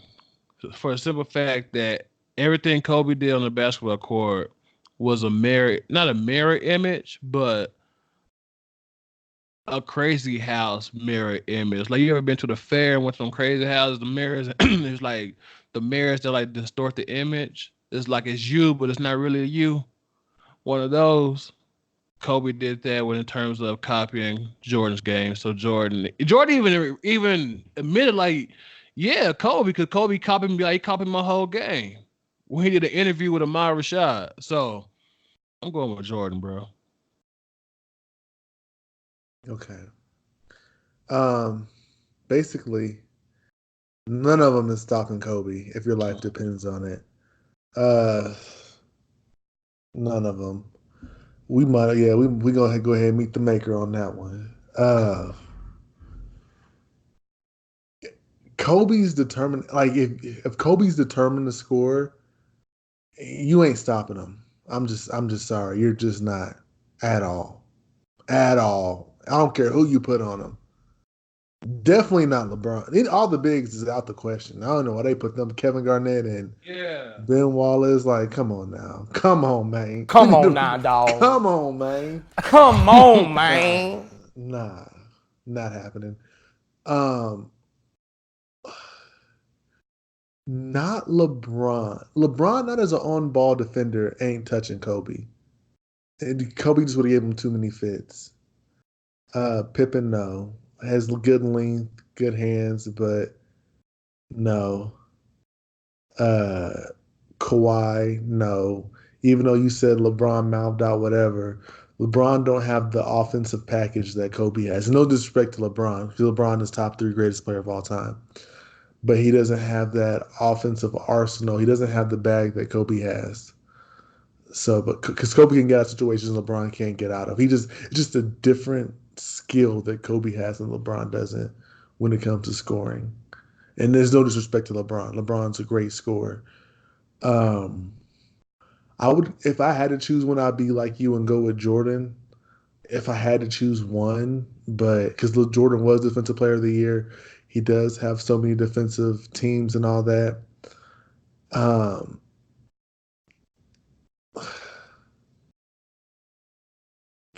for the simple fact that everything Kobe did on the basketball court was not a mirror image, but a crazy house mirror image. Like, you ever been to the fair and went to some crazy houses, the mirrors, it's like the mirrors that like distort the image. It's like it's you, but it's not really you. One of those. Kobe did that in terms of copying Jordan's game. So Jordan even admitted, like, yeah, Kobe, because Kobe copied me, like he copied my whole game when he did an interview with Amar Rashad. So I'm going with Jordan, bro.
Okay. Basically, none of them is stopping Kobe if your life depends on it. None of them. We might, yeah. We gonna go ahead and meet the maker on that one. Kobe's determined. Like if Kobe's determined to score, you ain't stopping him. I'm just sorry. You're just not at all. At all. I don't care who you put on him. Definitely not LeBron. All the bigs is out the question. I don't know why they put them Kevin Garnett and
Yeah.
Ben Wallace. Like, come on now. Come on, man.
Come on now, dog.
Come on, man.
Come on, man.
Nah, not happening. Um, Not LeBron. LeBron, not as an on-ball defender, ain't touching Kobe. And Kobe just would have given him too many fits. Pippen, no. Has good length, good hands, but no. Uh, Kawhi, no. Even though you said LeBron mouthed out whatever, LeBron don't have the offensive package that Kobe has. No disrespect to LeBron. LeBron is top 3 greatest player of all time. But he doesn't have that offensive arsenal. He doesn't have the bag that Kobe has. So, but because Kobe can get out of situations LeBron can't get out of, it's just a different skill that Kobe has and LeBron doesn't when it comes to scoring. And there's no disrespect to LeBron. LeBron's a great scorer. Um, I would, if I had to choose one, I'd be like you and go with Jordan. If I had to choose one, but because Jordan was Defensive Player of the Year, he does have so many defensive teams and all that.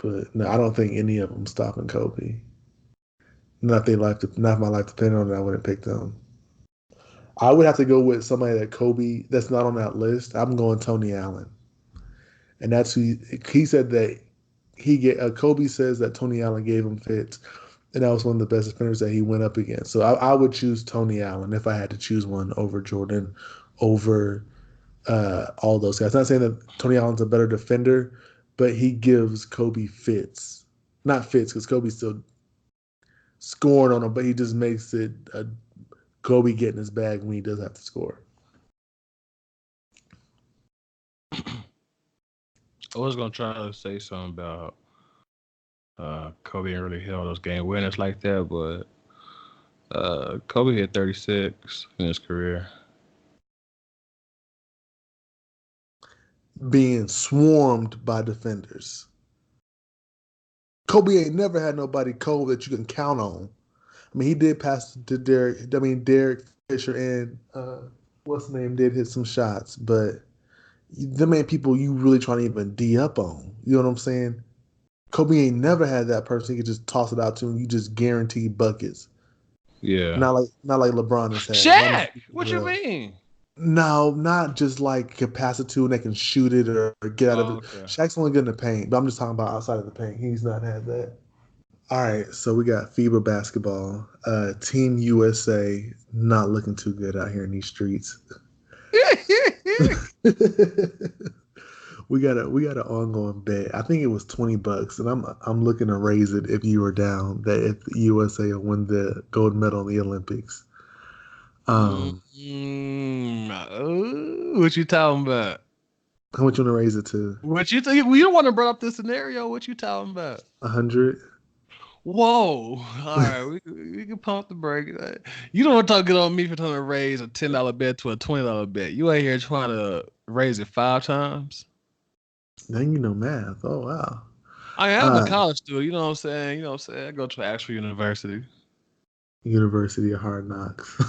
But no, I don't think any of them stopping Kobe. Not if my life depended on it, I wouldn't pick them. I would have to go with somebody that Kobe that's not on that list. I'm going Tony Allen, and that's who he said that Kobe says that Tony Allen gave him fits, and that was one of the best defenders that he went up against. So I would choose Tony Allen if I had to choose one over Jordan, over all those guys. Not saying that Tony Allen's a better defender, but he gives Kobe fits. Not fits, because Kobe's still scoring on him, but he just makes it Kobe getting his bag when he does have to score.
I was gonna try to say something about Kobe ain't really held those game winners like that, but Kobe hit 36 in his career.
Being swarmed by defenders. Kobe ain't never had nobody cold that you can count on. I mean, he did pass to Derek. I mean, Derek Fisher and what's the name did hit some shots, but them ain't people you really trying to even D up on. You know what I'm saying? Kobe ain't never had that person he could just toss it out to and you just guarantee buckets.
Yeah.
Not like LeBron has had.
Shaq! What you mean?
No, not just like capacity and they can shoot it or get out of it.
Okay.
Shaq's only good in the paint, but I'm just talking about outside of the paint. He's not had that. All right, so we got FIBA basketball. Team USA not looking too good out here in these streets. we got an ongoing bet. I think it was $20, and I'm looking to raise it if you were down. That if the USA will win the gold medal in the Olympics.
What you talking about?
How much you want to raise it to?
What you think? We don't want to bring up this scenario. What you talking about?
100.
Whoa! All right, we can pump the brake. You don't want to talk good on me for trying to raise a $10 bet to a $20 bet. You ain't here trying to raise it 5 times.
Now you know math. Oh wow!
I am a college student. You know what I'm saying? You know what I'm saying? I go to an actual university.
University of Hard Knocks.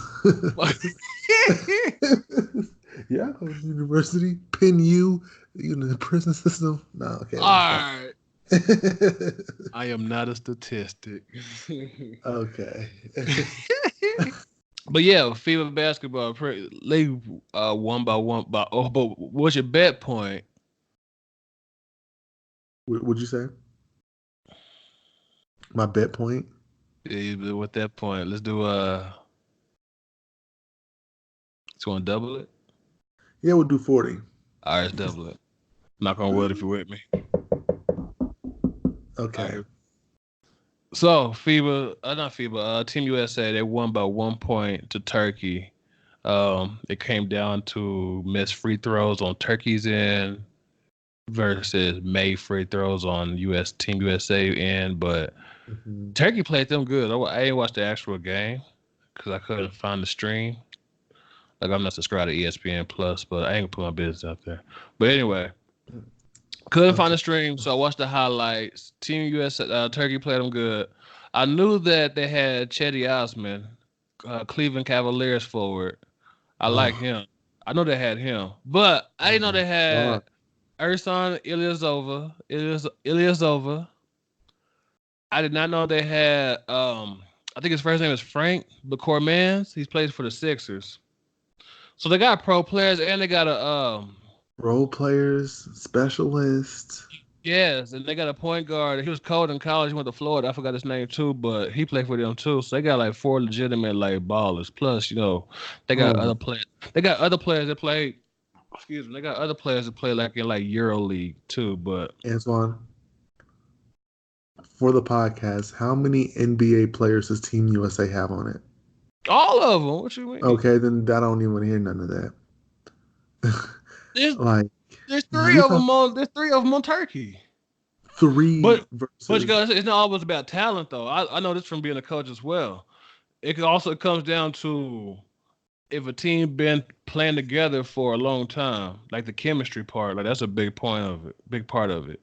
Yeah, I go to university. Pin you in the prison system. No, okay.
All right. I am not a statistic.
Okay.
But yeah, FIBA basketball, they one by one. But what's your bet point?
What'd you say? My bet point?
Yeah, with that point, let's do you want to double it?
Yeah, we'll do 40.
All right, let's double it. Knock on wood if you're with me.
Okay.
Right. So not FIBA, Team USA, they won by 1 point to Turkey. It came down to missed free throws on Turkey's end versus made free throws on Team USA end, but Turkey played them good. I ain't watched the actual game because I couldn't find the stream. Like I'm not subscribed to ESPN Plus, but I ain't gonna put my business out there. But anyway, Couldn't find the stream, so I watched the highlights. Team US Turkey played them good. I knew that they had Chetty Osman, Cleveland Cavaliers forward. I like him. I know they had him, but I didn't know they had Ersan Ilyasova. I did not know they had. I think his first name is Frank McCormans. He plays for the Sixers. So they got pro players and they got a
role players, specialists.
yes, and they got a point guard. He was cold in college. He went to Florida. I forgot his name too, but he played for them too. So they got like 4 legitimate like ballers. Plus, they got other players. They got other players that play. Excuse me. They got other players that play like in like Euro League too. But
Antoine, for the podcast, how many NBA players does Team USA have on it?
all of them. What you mean?
Okay, then I don't even want to hear none of that.
There's
There's
3 of them on. There's 3 of them on Turkey.
3
but
versus.
But it's not always about talent though. I know this from being a coach as well. It also comes down to if a team been playing together for a long time, like the chemistry part. Like that's a big part of it.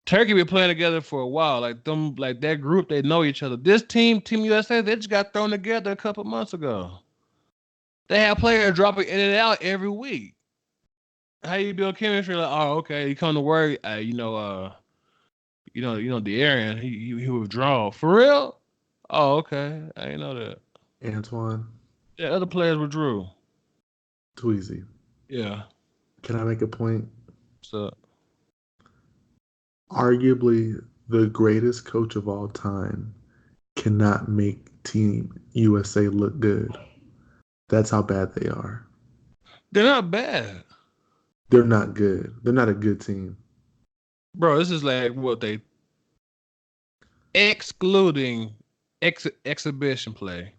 Turkey been playing together for a while. Like that group, they know each other. This Team USA, they just got thrown together a couple months ago. They have players dropping in and out every week. How you build chemistry? Like, oh, okay, you come to work. De'Aaron, he withdraw for real. Oh, okay, I didn't know that.
Antoine.
Yeah, other players withdrew.
Tweezy.
Yeah.
Can I make a point?
What's up?
Arguably the greatest coach of all time cannot make Team USA look good. That's how bad they are.
They're not bad.
They're not good. They're not a good team.
Bro, this is like what they excluding exhibition play.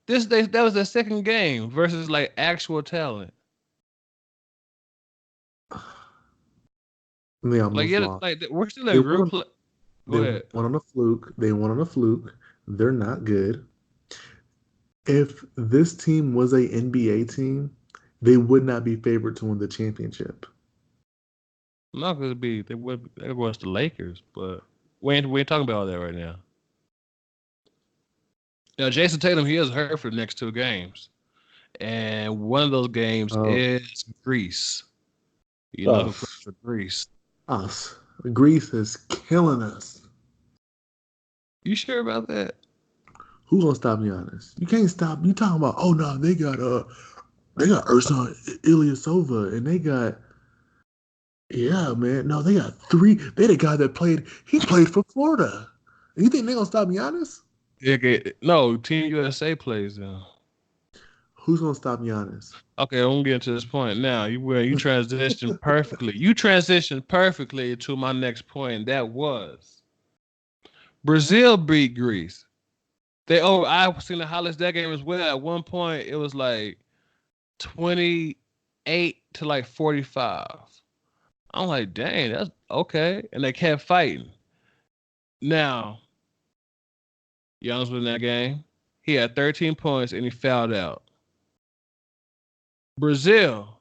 That was their second game versus like actual talent.
They almost lost.
Like we're still in group play.
They won on a fluke. They're not good. If this team was a NBA team, they would not be favored to win the championship.
Not gonna be. They was the Lakers, but we ain't talking about all that right now. Now, Jason Tatum, he is hurt for the next 2 games, and one of those games is Greece. You know who plays for Greece?
Us. Greece is killing us.
You sure about that?
Who's gonna stop Giannis? You can't stop. You talking about? Oh no, they got Ersan Ilyasova, and they got man. No, they got 3. They the guy that played. He played for Florida. You think they gonna stop Giannis?
No, Team USA plays now.
Who's gonna stop Giannis?
Okay, I'm gonna get to this point now. You transitioned perfectly. You transitioned perfectly to my next point. That was Brazil beat Greece. I've seen the highlights that game as well. At one point, it was like 28 to like 45. I'm like, dang, that's okay. And they kept fighting. Now, Giannis was in that game. He had 13 points and he fouled out. Brazil,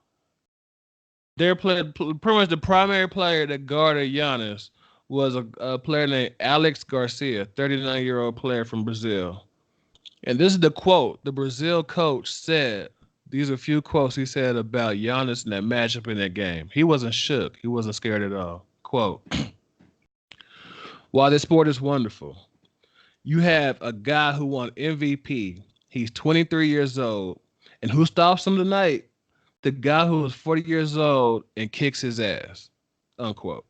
they're playing pretty much the primary player that guarded Giannis was a player named Alex Garcia, 39-year-old player from Brazil. And this is the quote the Brazil coach said. These are a few quotes he said about Giannis and that matchup in that game. He wasn't shook. He wasn't scared at all. Quote, while this sport is wonderful, you have a guy who won MVP. He's 23 years old. And who stops him tonight? The guy who is 40 years old and kicks his ass. Unquote.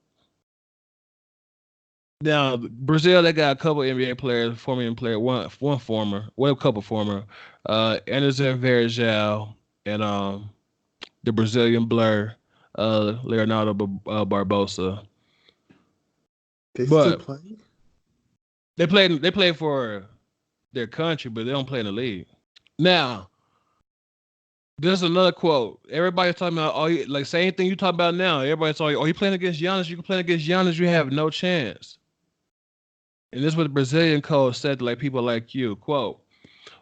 Now, Brazil, they got a couple NBA players, former NBA player, one former, well, a couple former. Anderson Varejao and the Brazilian Blur, Leonardo Barbosa.
They still play?
They play for their country, but they don't play in the league. Now, there's another quote. Everybody's talking about, like, same thing you talk about now. Everybody's talking, you playing against Giannis? You can play against Giannis. You have no chance. And this is what the Brazilian coach said to like people like you. Quote,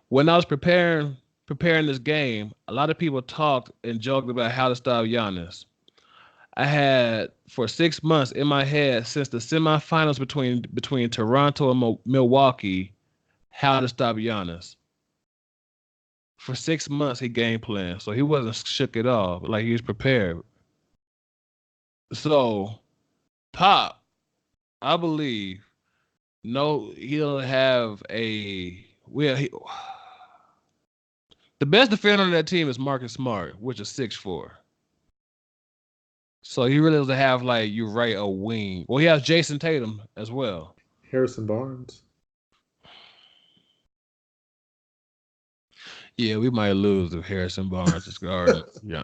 when I was preparing this game, a lot of people talked and joked about how to stop Giannis. I had for 6 months in my head since the semifinals between Toronto and Milwaukee how to stop Giannis. For 6 months, he game planned, so he wasn't shook at all. Like he was prepared. So, Pop, I believe, no, he'll have a well. The best defender on that team is Marcus Smart, which is 6'4". So he really doesn't have like you right a wing. Well, he has Jason Tatum as well.
Harrison Barnes.
Yeah, we might lose if Harrison Barnes is guarding. Yeah.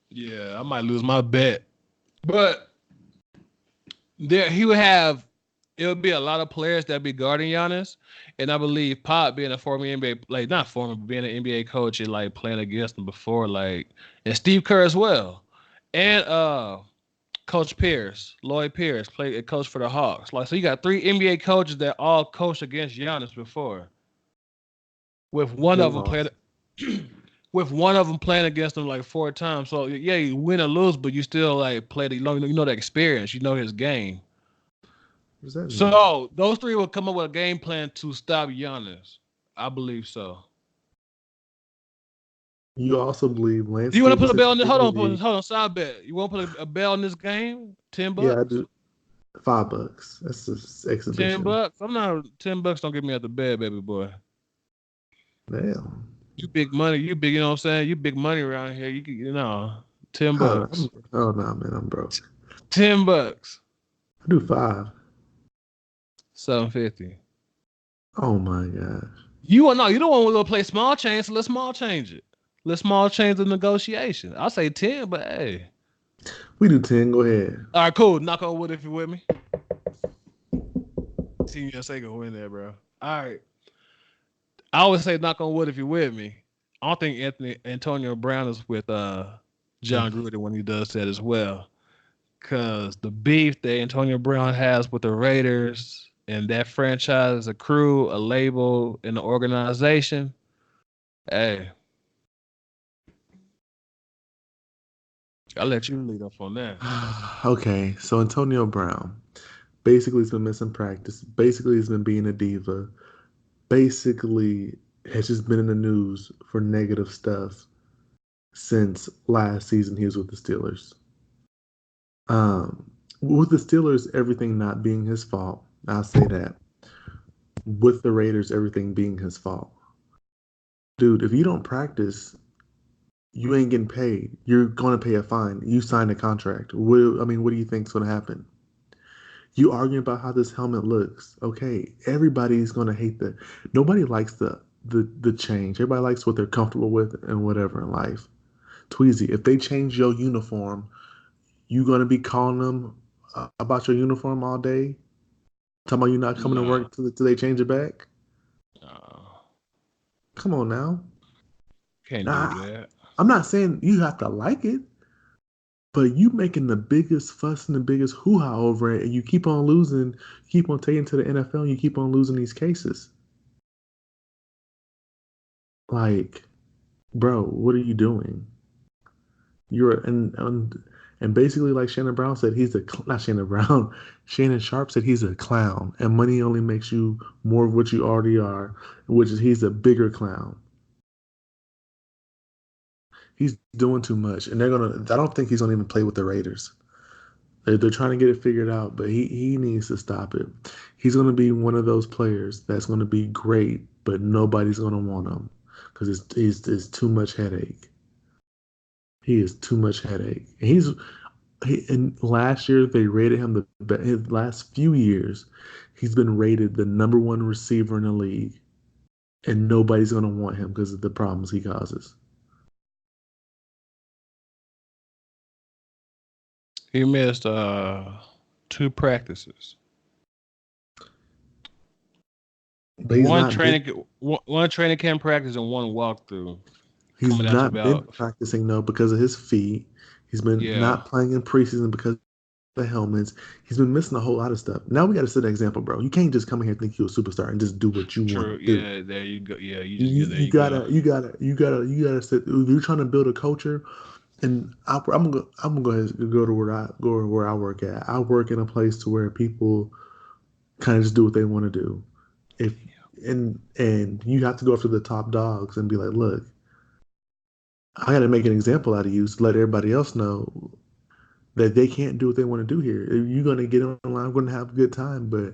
Yeah, I might lose my bet. But there he would have it would be a lot of players that be guarding Giannis. And I believe Pop being a former NBA like not former, but being an NBA coach and like playing against him before, like and Steve Kerr as well. And Coach Pierce, Lloyd Pierce, played a coach for the Hawks. Like so you got 3 NBA coaches that all coached against Giannis before. With one of them playing with one of them playing against him like 4 times. So yeah, you win or lose, but you still like play the you know the experience, you know his game.
What does that mean?
So those 3 will come up with a game plan to stop Giannis. I believe so.
You also believe Lance?
Do you want to put a
Stevenson
bell on this? Hold
maybe-
on, side bet. You want to put a bell in this game? $10?
Yeah, I do. $5. That's just exhibition.
$10? I'm not $10 don't get me out the bed, baby boy.
Damn.
You big money, you big, you know what I'm saying? You big money around here. You know, $10.
Oh no, man, I'm broke.
$10.
I do 5.
$7.50.
Oh my gosh.
You don't want to play small change, so let's small change it. Let's small change the negotiation. I'll say 10, but hey.
We do 10. Go ahead.
All right, cool. Knock on wood if you're with me. Team USA gonna win there, bro. All right. I always say knock on wood if you're with me. I don't think Antonio Brown is with John Gruden when he does that as well. Cause the beef that Antonio Brown has with the Raiders and that franchise, a crew, a label, and an organization. Hey. I'll let you lead off on that.
Okay, so Antonio Brown basically has been missing practice. Basically, he's been being a diva. Basically, has just been in the news for negative stuff since last season he was with the Steelers. With the Steelers, everything not being his fault. I'll say that. With the Raiders, everything being his fault. Dude, if you don't practice, you ain't getting paid. You're going to pay a fine. You signed a contract. What do you think is going to happen? You arguing about how this helmet looks. Okay, everybody's going to hate nobody likes the change. Everybody likes what they're comfortable with and whatever in life. Tweezy, if they change your uniform, you going to be calling them about your uniform all day? Talking about you not coming to work till they change it back? Come on now.
Can't do that.
I'm not saying you have to like it, but you making the biggest fuss and the biggest hoo-ha over it, and you keep on losing, keep on taking to the NFL, and you keep on losing these cases. Like, bro, what are you doing? And basically, like Shannon Brown said, Shannon Sharp said he's a clown, and money only makes you more of what you already are, which is he's a bigger clown. He's doing too much, and I don't think he's gonna even play with the Raiders. They're trying to get it figured out, but he needs to stop it. He's gonna be one of those players that's gonna be great, but nobody's gonna want him because it's too much headache. He is too much headache. And last year they rated him his last few years, he's been rated the #1 receiver in the league, and nobody's gonna want him because of the problems he causes.
He missed 2 practices. One training camp practice and 1 walkthrough.
He's not been practicing though because of his feet. He's been not playing in preseason because of the helmets. He's been missing a whole lot of stuff. Now we got to set an example, bro. You can't just come in here and think you're a superstar and just do what you want to do.
Yeah, there you go. Yeah,
you gotta set. If you're trying to build a culture, I'm gonna go ahead and go to where I work at. I work in a place to where people kind of just do what they want to do. If and you have to go after the top dogs and be like, look, I got to make an example out of you to let everybody else know that they can't do what they want to do here. You're gonna get online, we're gonna have a good time, but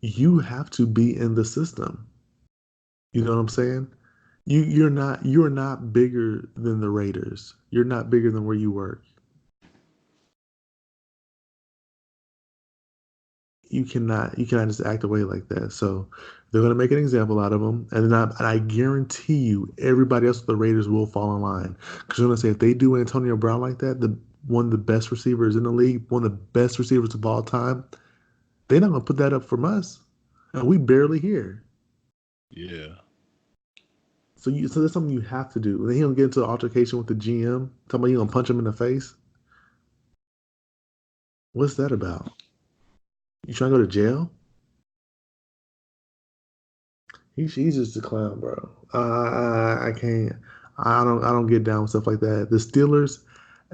you have to be in the system. You know what I'm saying? You're not bigger than the Raiders. You're not bigger than where you work. You cannot just act away like that. So they're gonna make an example out of them, and I guarantee you everybody else with the Raiders will fall in line. Because you're gonna say if they do Antonio Brown like that, the one of the best receivers in the league, one of the best receivers of all time, they're not gonna put that up from us, and we barely here.
Yeah.
So that's something you have to do. And then he gonna get into an altercation with the GM, talking about you gonna punch him in the face. What's that about? You trying to go to jail? He's just a clown, bro. I can't. I don't get down with stuff like that. The Steelers.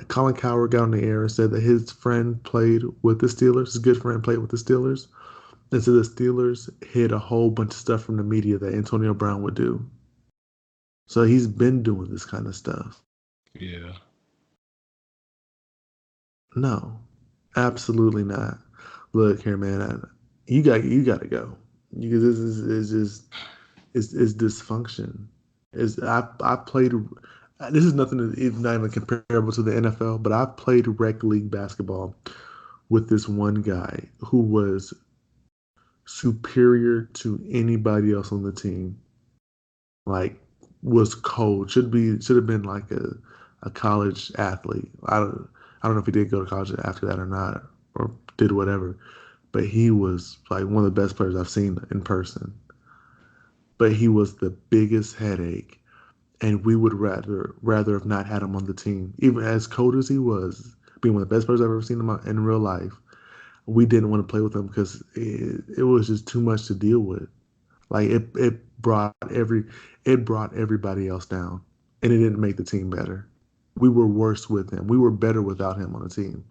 Colin Cowherd got on the air and said that his friend played with the Steelers. His good friend played with the Steelers, and so the Steelers hid a whole bunch of stuff from the media that Antonio Brown would do. So he's been doing this kind of stuff.
Yeah.
No, absolutely not. Look here, man. You got to go. This is just is dysfunction. Is I played. This is nothing. It's not even comparable to the NFL. But I played rec league basketball with this one guy who was superior to anybody else on the team. Like was cold. Should have been like a college athlete. I don't know if he did go to college after that or not, or did whatever. But he was like one of the best players I've seen in person. But he was the biggest headache, and we would rather have not had him on the team. Even as cold as he was, being one of the best players I've ever seen in real life, we didn't want to play with him because it was just too much to deal with. Like it brought everybody else down, and it didn't make the team better. We were worse with him. We were better without him on the team,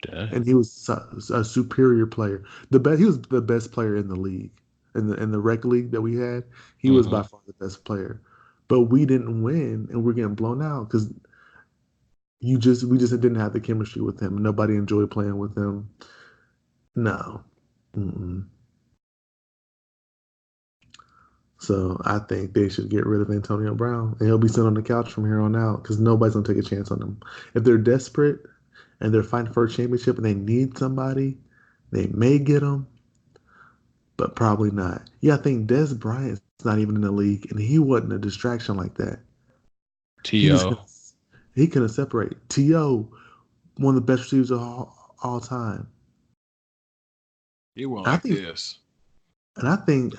Dang.
and he was a superior player. He was the best player in the league, in the rec league that we had. He was
Mm-hmm.
by far the best player, but we didn't win, and we're getting blown out because we just didn't have the chemistry with him. Nobody enjoyed playing with him. No. Mm-mm. So I think they should get rid of Antonio Brown, and he'll be sitting on the couch from here on out because nobody's gonna take a chance on him. If they're desperate and they're fighting for a championship and they need somebody, they may get him, but probably not. Yeah, I think Des Bryant's not even in the league, and he wasn't a distraction like that. He just
T.O.
he couldn't separate. To one of the best receivers of all time.
He went
I
like
think,
this.
and I think.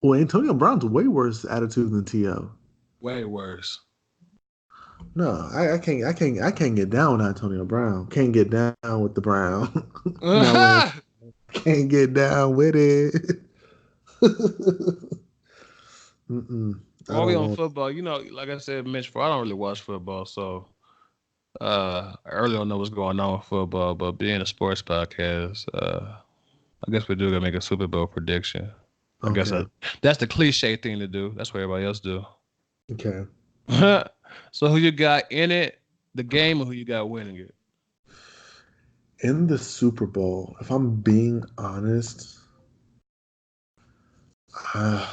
Well, Antonio Brown's way worse attitude than To.
Way worse.
No, I can't get down with Antonio Brown. Can't get down with the Brown. No way. Can't get down with it. Mm-mm. I
While we
don't
on
want.
football, like I said, Mitch, I don't really watch football, so I really don't know what's going on with football. But being a sports podcast, I guess we do gotta make a Super Bowl prediction. I guess
Okay.
that's the cliche thing to do. That's what everybody else do.
Okay.
So who you got in it, the game, or who you got winning it?
In the Super Bowl, if I'm being honest, uh,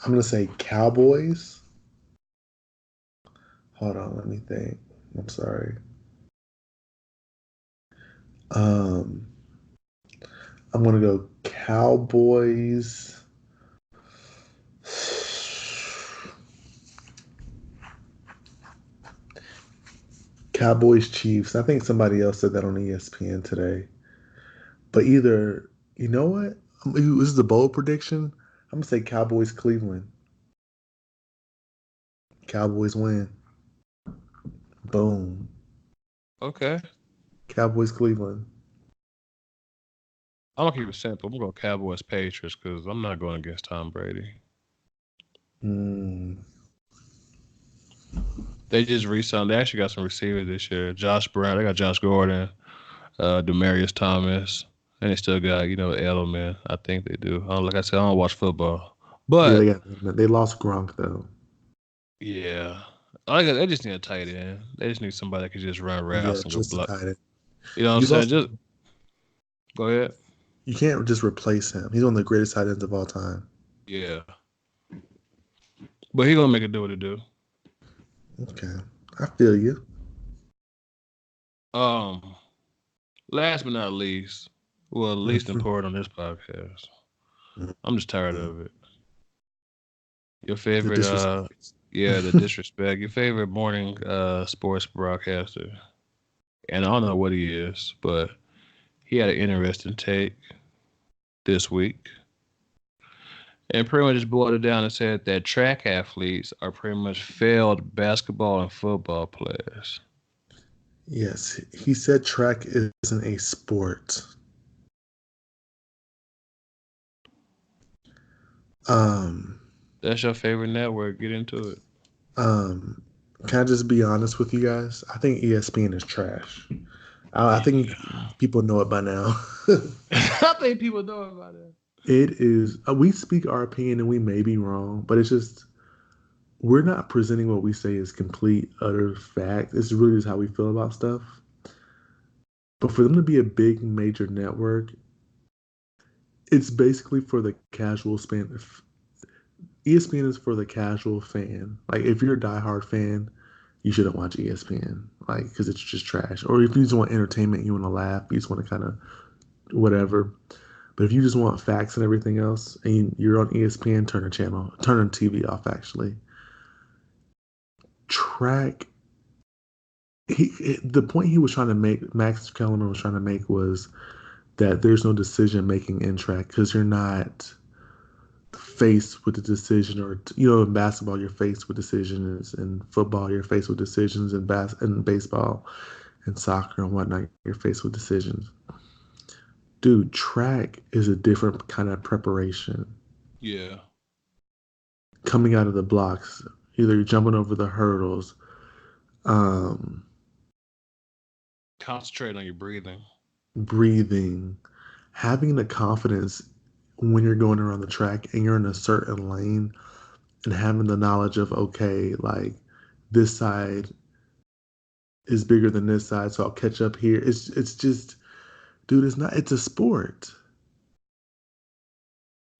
I'm gonna say Cowboys. Hold on, let me think. I'm sorry. Um, I'm gonna go Cowboys. Cowboys Chiefs. I think somebody else said that on ESPN today. But either, you know what? This is a bold prediction. I'm gonna say Cowboys Cleveland. Cowboys win. Boom.
Okay,
Cowboys Cleveland.
I'm gonna keep it simple. I'm gonna go Cowboys Patriots because I'm not going against Tom Brady.
Hmm.
They just re-signed. They actually got some receivers this year. Josh Brown. They got Josh Gordon, Demarius Thomas, and they still got Edelman. I think they do. Like I said, I don't watch football,
Yeah,
but
they lost Gronk though.
yeah, they just need a tight end. They just need somebody that can just run
Yeah,
routes and go
just a
block.
tight end.
You know what I'm
You
saying?
lost.
Just go ahead.
You can't just replace him. He's one of the greatest tight ends of all time.
Yeah, but he gonna make it do what it do.
Okay, I feel you.
Um, Last but not least, well, least important on this podcast. I'm just tired of it. Your
The
favorite,
disrespect.
the disrespect. Your favorite morning sports broadcaster, and I don't know what he is, but he had an interesting take this week, and pretty much just boiled it down and said that track athletes are pretty much failed basketball and football players.
Yes, he said track isn't a sport. Um,
That's your favorite network. Get into it.
um, can I just be honest with you guys? I think ESPN is trash. I think
Yeah.
people know it by now.
I think people know about it.
It is. We speak our opinion, and we may be wrong, but it's just we're not presenting what we say as complete, utter fact. It's really just how we feel about stuff. But for them to be a big major network, it's basically for the casual fan. ESPN is for the casual fan. Like if you're a diehard fan, you shouldn't watch ESPN, like because it's just trash. Or if you just want entertainment, you want to laugh, you just want to kind of whatever. But if you just want facts and everything else, and you're on ESPN, turn the TV off. Actually, track. The point he was trying to make, Max Kellerman was trying to make, was that there's no decision making in track because you're not faced with the decision, or in basketball you're faced with decisions, in football you're faced with decisions, in baseball and soccer and whatnot you're faced with decisions. Dude, track is a different kind of preparation.
Yeah.
Coming out of the blocks, either you're jumping over the hurdles,
Concentrate on your breathing.
breathing, having the confidence when you're going around the track and you're in a certain lane, and having the knowledge of, okay, like this side is bigger than this side, so I'll catch up here. It's just, dude, it's a sport.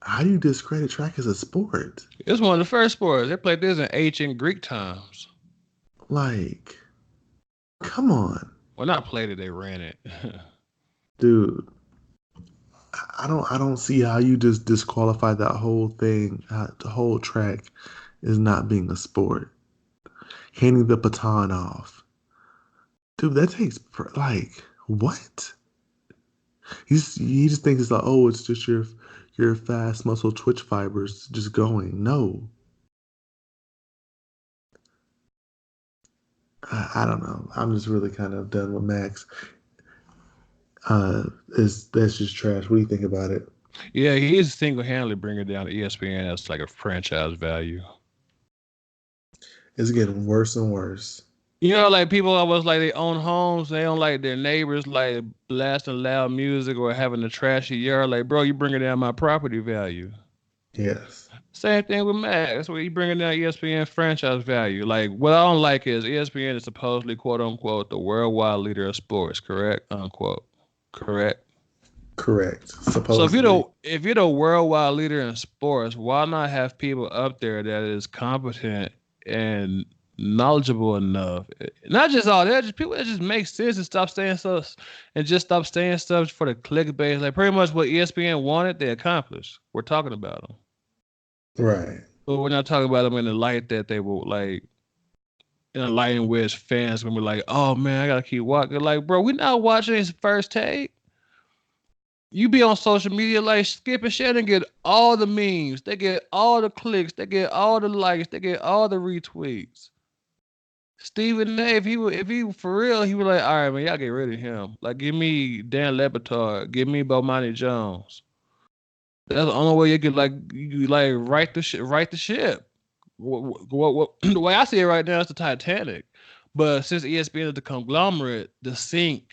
How do you discredit track as a sport?
It's one of the first sports. They played this in ancient Greek times.
Like, come on.
Well, not played it, they ran it.
Dude, I don't see how you just disqualify that whole thing. The whole track is not being a sport. Handing the baton off. Dude, that takes, like, what? He just thinks it's like, oh, it's just your fast muscle twitch fibers just going. No. I don't know. I'm just really kind of done with Max. That's just trash. What do you think about it?
Yeah, he's single-handedly bringing down the ESPN as like a franchise value.
It's getting worse and worse.
Like people always like they own homes, they don't like their neighbors like blasting loud music or having a trashy yard. Like, bro, you bringing down my property value.
Yes.
Same thing with Max. That's what you bringing down ESPN franchise value. Like, what I don't like is ESPN is supposedly, quote unquote, the worldwide leader of sports. Correct? Unquote. Correct.
Correct.
So
Supposedly.
if you're the worldwide leader in sports, why not have people up there that is competent and knowledgeable enough? Not just all that, just people that just make sense and stop saying stuff and just stop saying stuff for the clickbait. Like pretty much what ESPN wanted, they accomplished. We're talking about them.
Right.
But we're not talking about them in the light that they will like in a light in which fans gonna be like, oh man, I gotta keep watching. Like, bro, we're not watching his first take. You be on social media like Skip and Shannon get all the memes, they get all the clicks, they get all the likes, they get all the retweets. Stephen A, if he for real, he was like, all right, man, y'all get rid of him. Like, give me Dan Le Batard, give me Bomani Jones. That's the only way you could like right the ship. the way I see it right now is the Titanic. But since ESPN is the conglomerate, the sink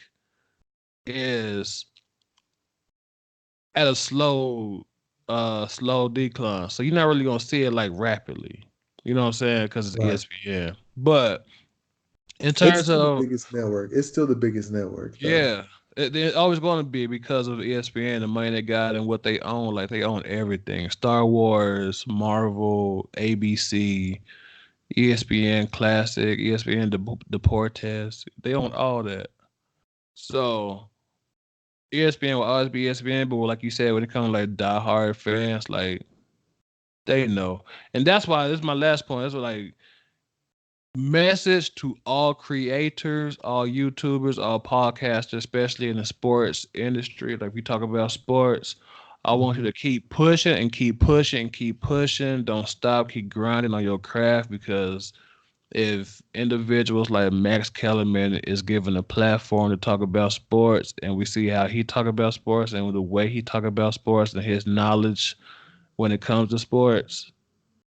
is at a slow decline. So you're not really gonna see it like rapidly. You know what I'm saying? Because it's
Right.
ESPN. But in
It's
terms
still the
of
biggest network. It's still the biggest network, though.
yeah, it's always going to be because of ESPN, the money they got, and what they own. Like they own everything: Star Wars, Marvel, ABC, ESPN Classic, ESPN Deportes. They own all that. So ESPN will always be ESPN, but like you said, when it comes to like diehard fans, like they know, and that's why this is my last point. That's what like message to all creators, all YouTubers, all podcasters, especially in the sports industry. Like we talk about sports, I want you to keep pushing and keep pushing and keep pushing. Don't stop. Keep grinding on your craft because if individuals like Max Kellerman is given a platform to talk about sports, and we see how he talk about sports and the way he talk about sports and his knowledge when it comes to sports,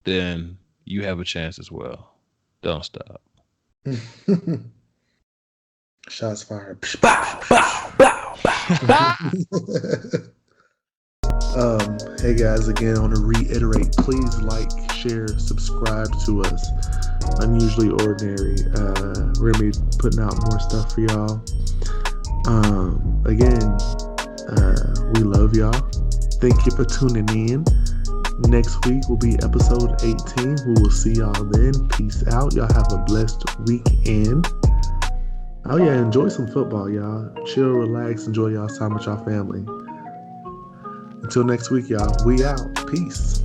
then you have a chance as well. Don't stop.
Shots fired.
Bow, bow, bow, bow.
Hey guys, again, I want to reiterate, please like, share, subscribe to us. Unusually Ordinary. We're going to be putting out more stuff for y'all. Again, we love y'all. Thank you for tuning in. Next week will be episode 18. We will see y'all then. Peace out. Y'all have a blessed weekend. Oh yeah, enjoy some football, y'all. Chill, relax, enjoy y'all's time with y'all family. Until next week, y'all. We out. Peace.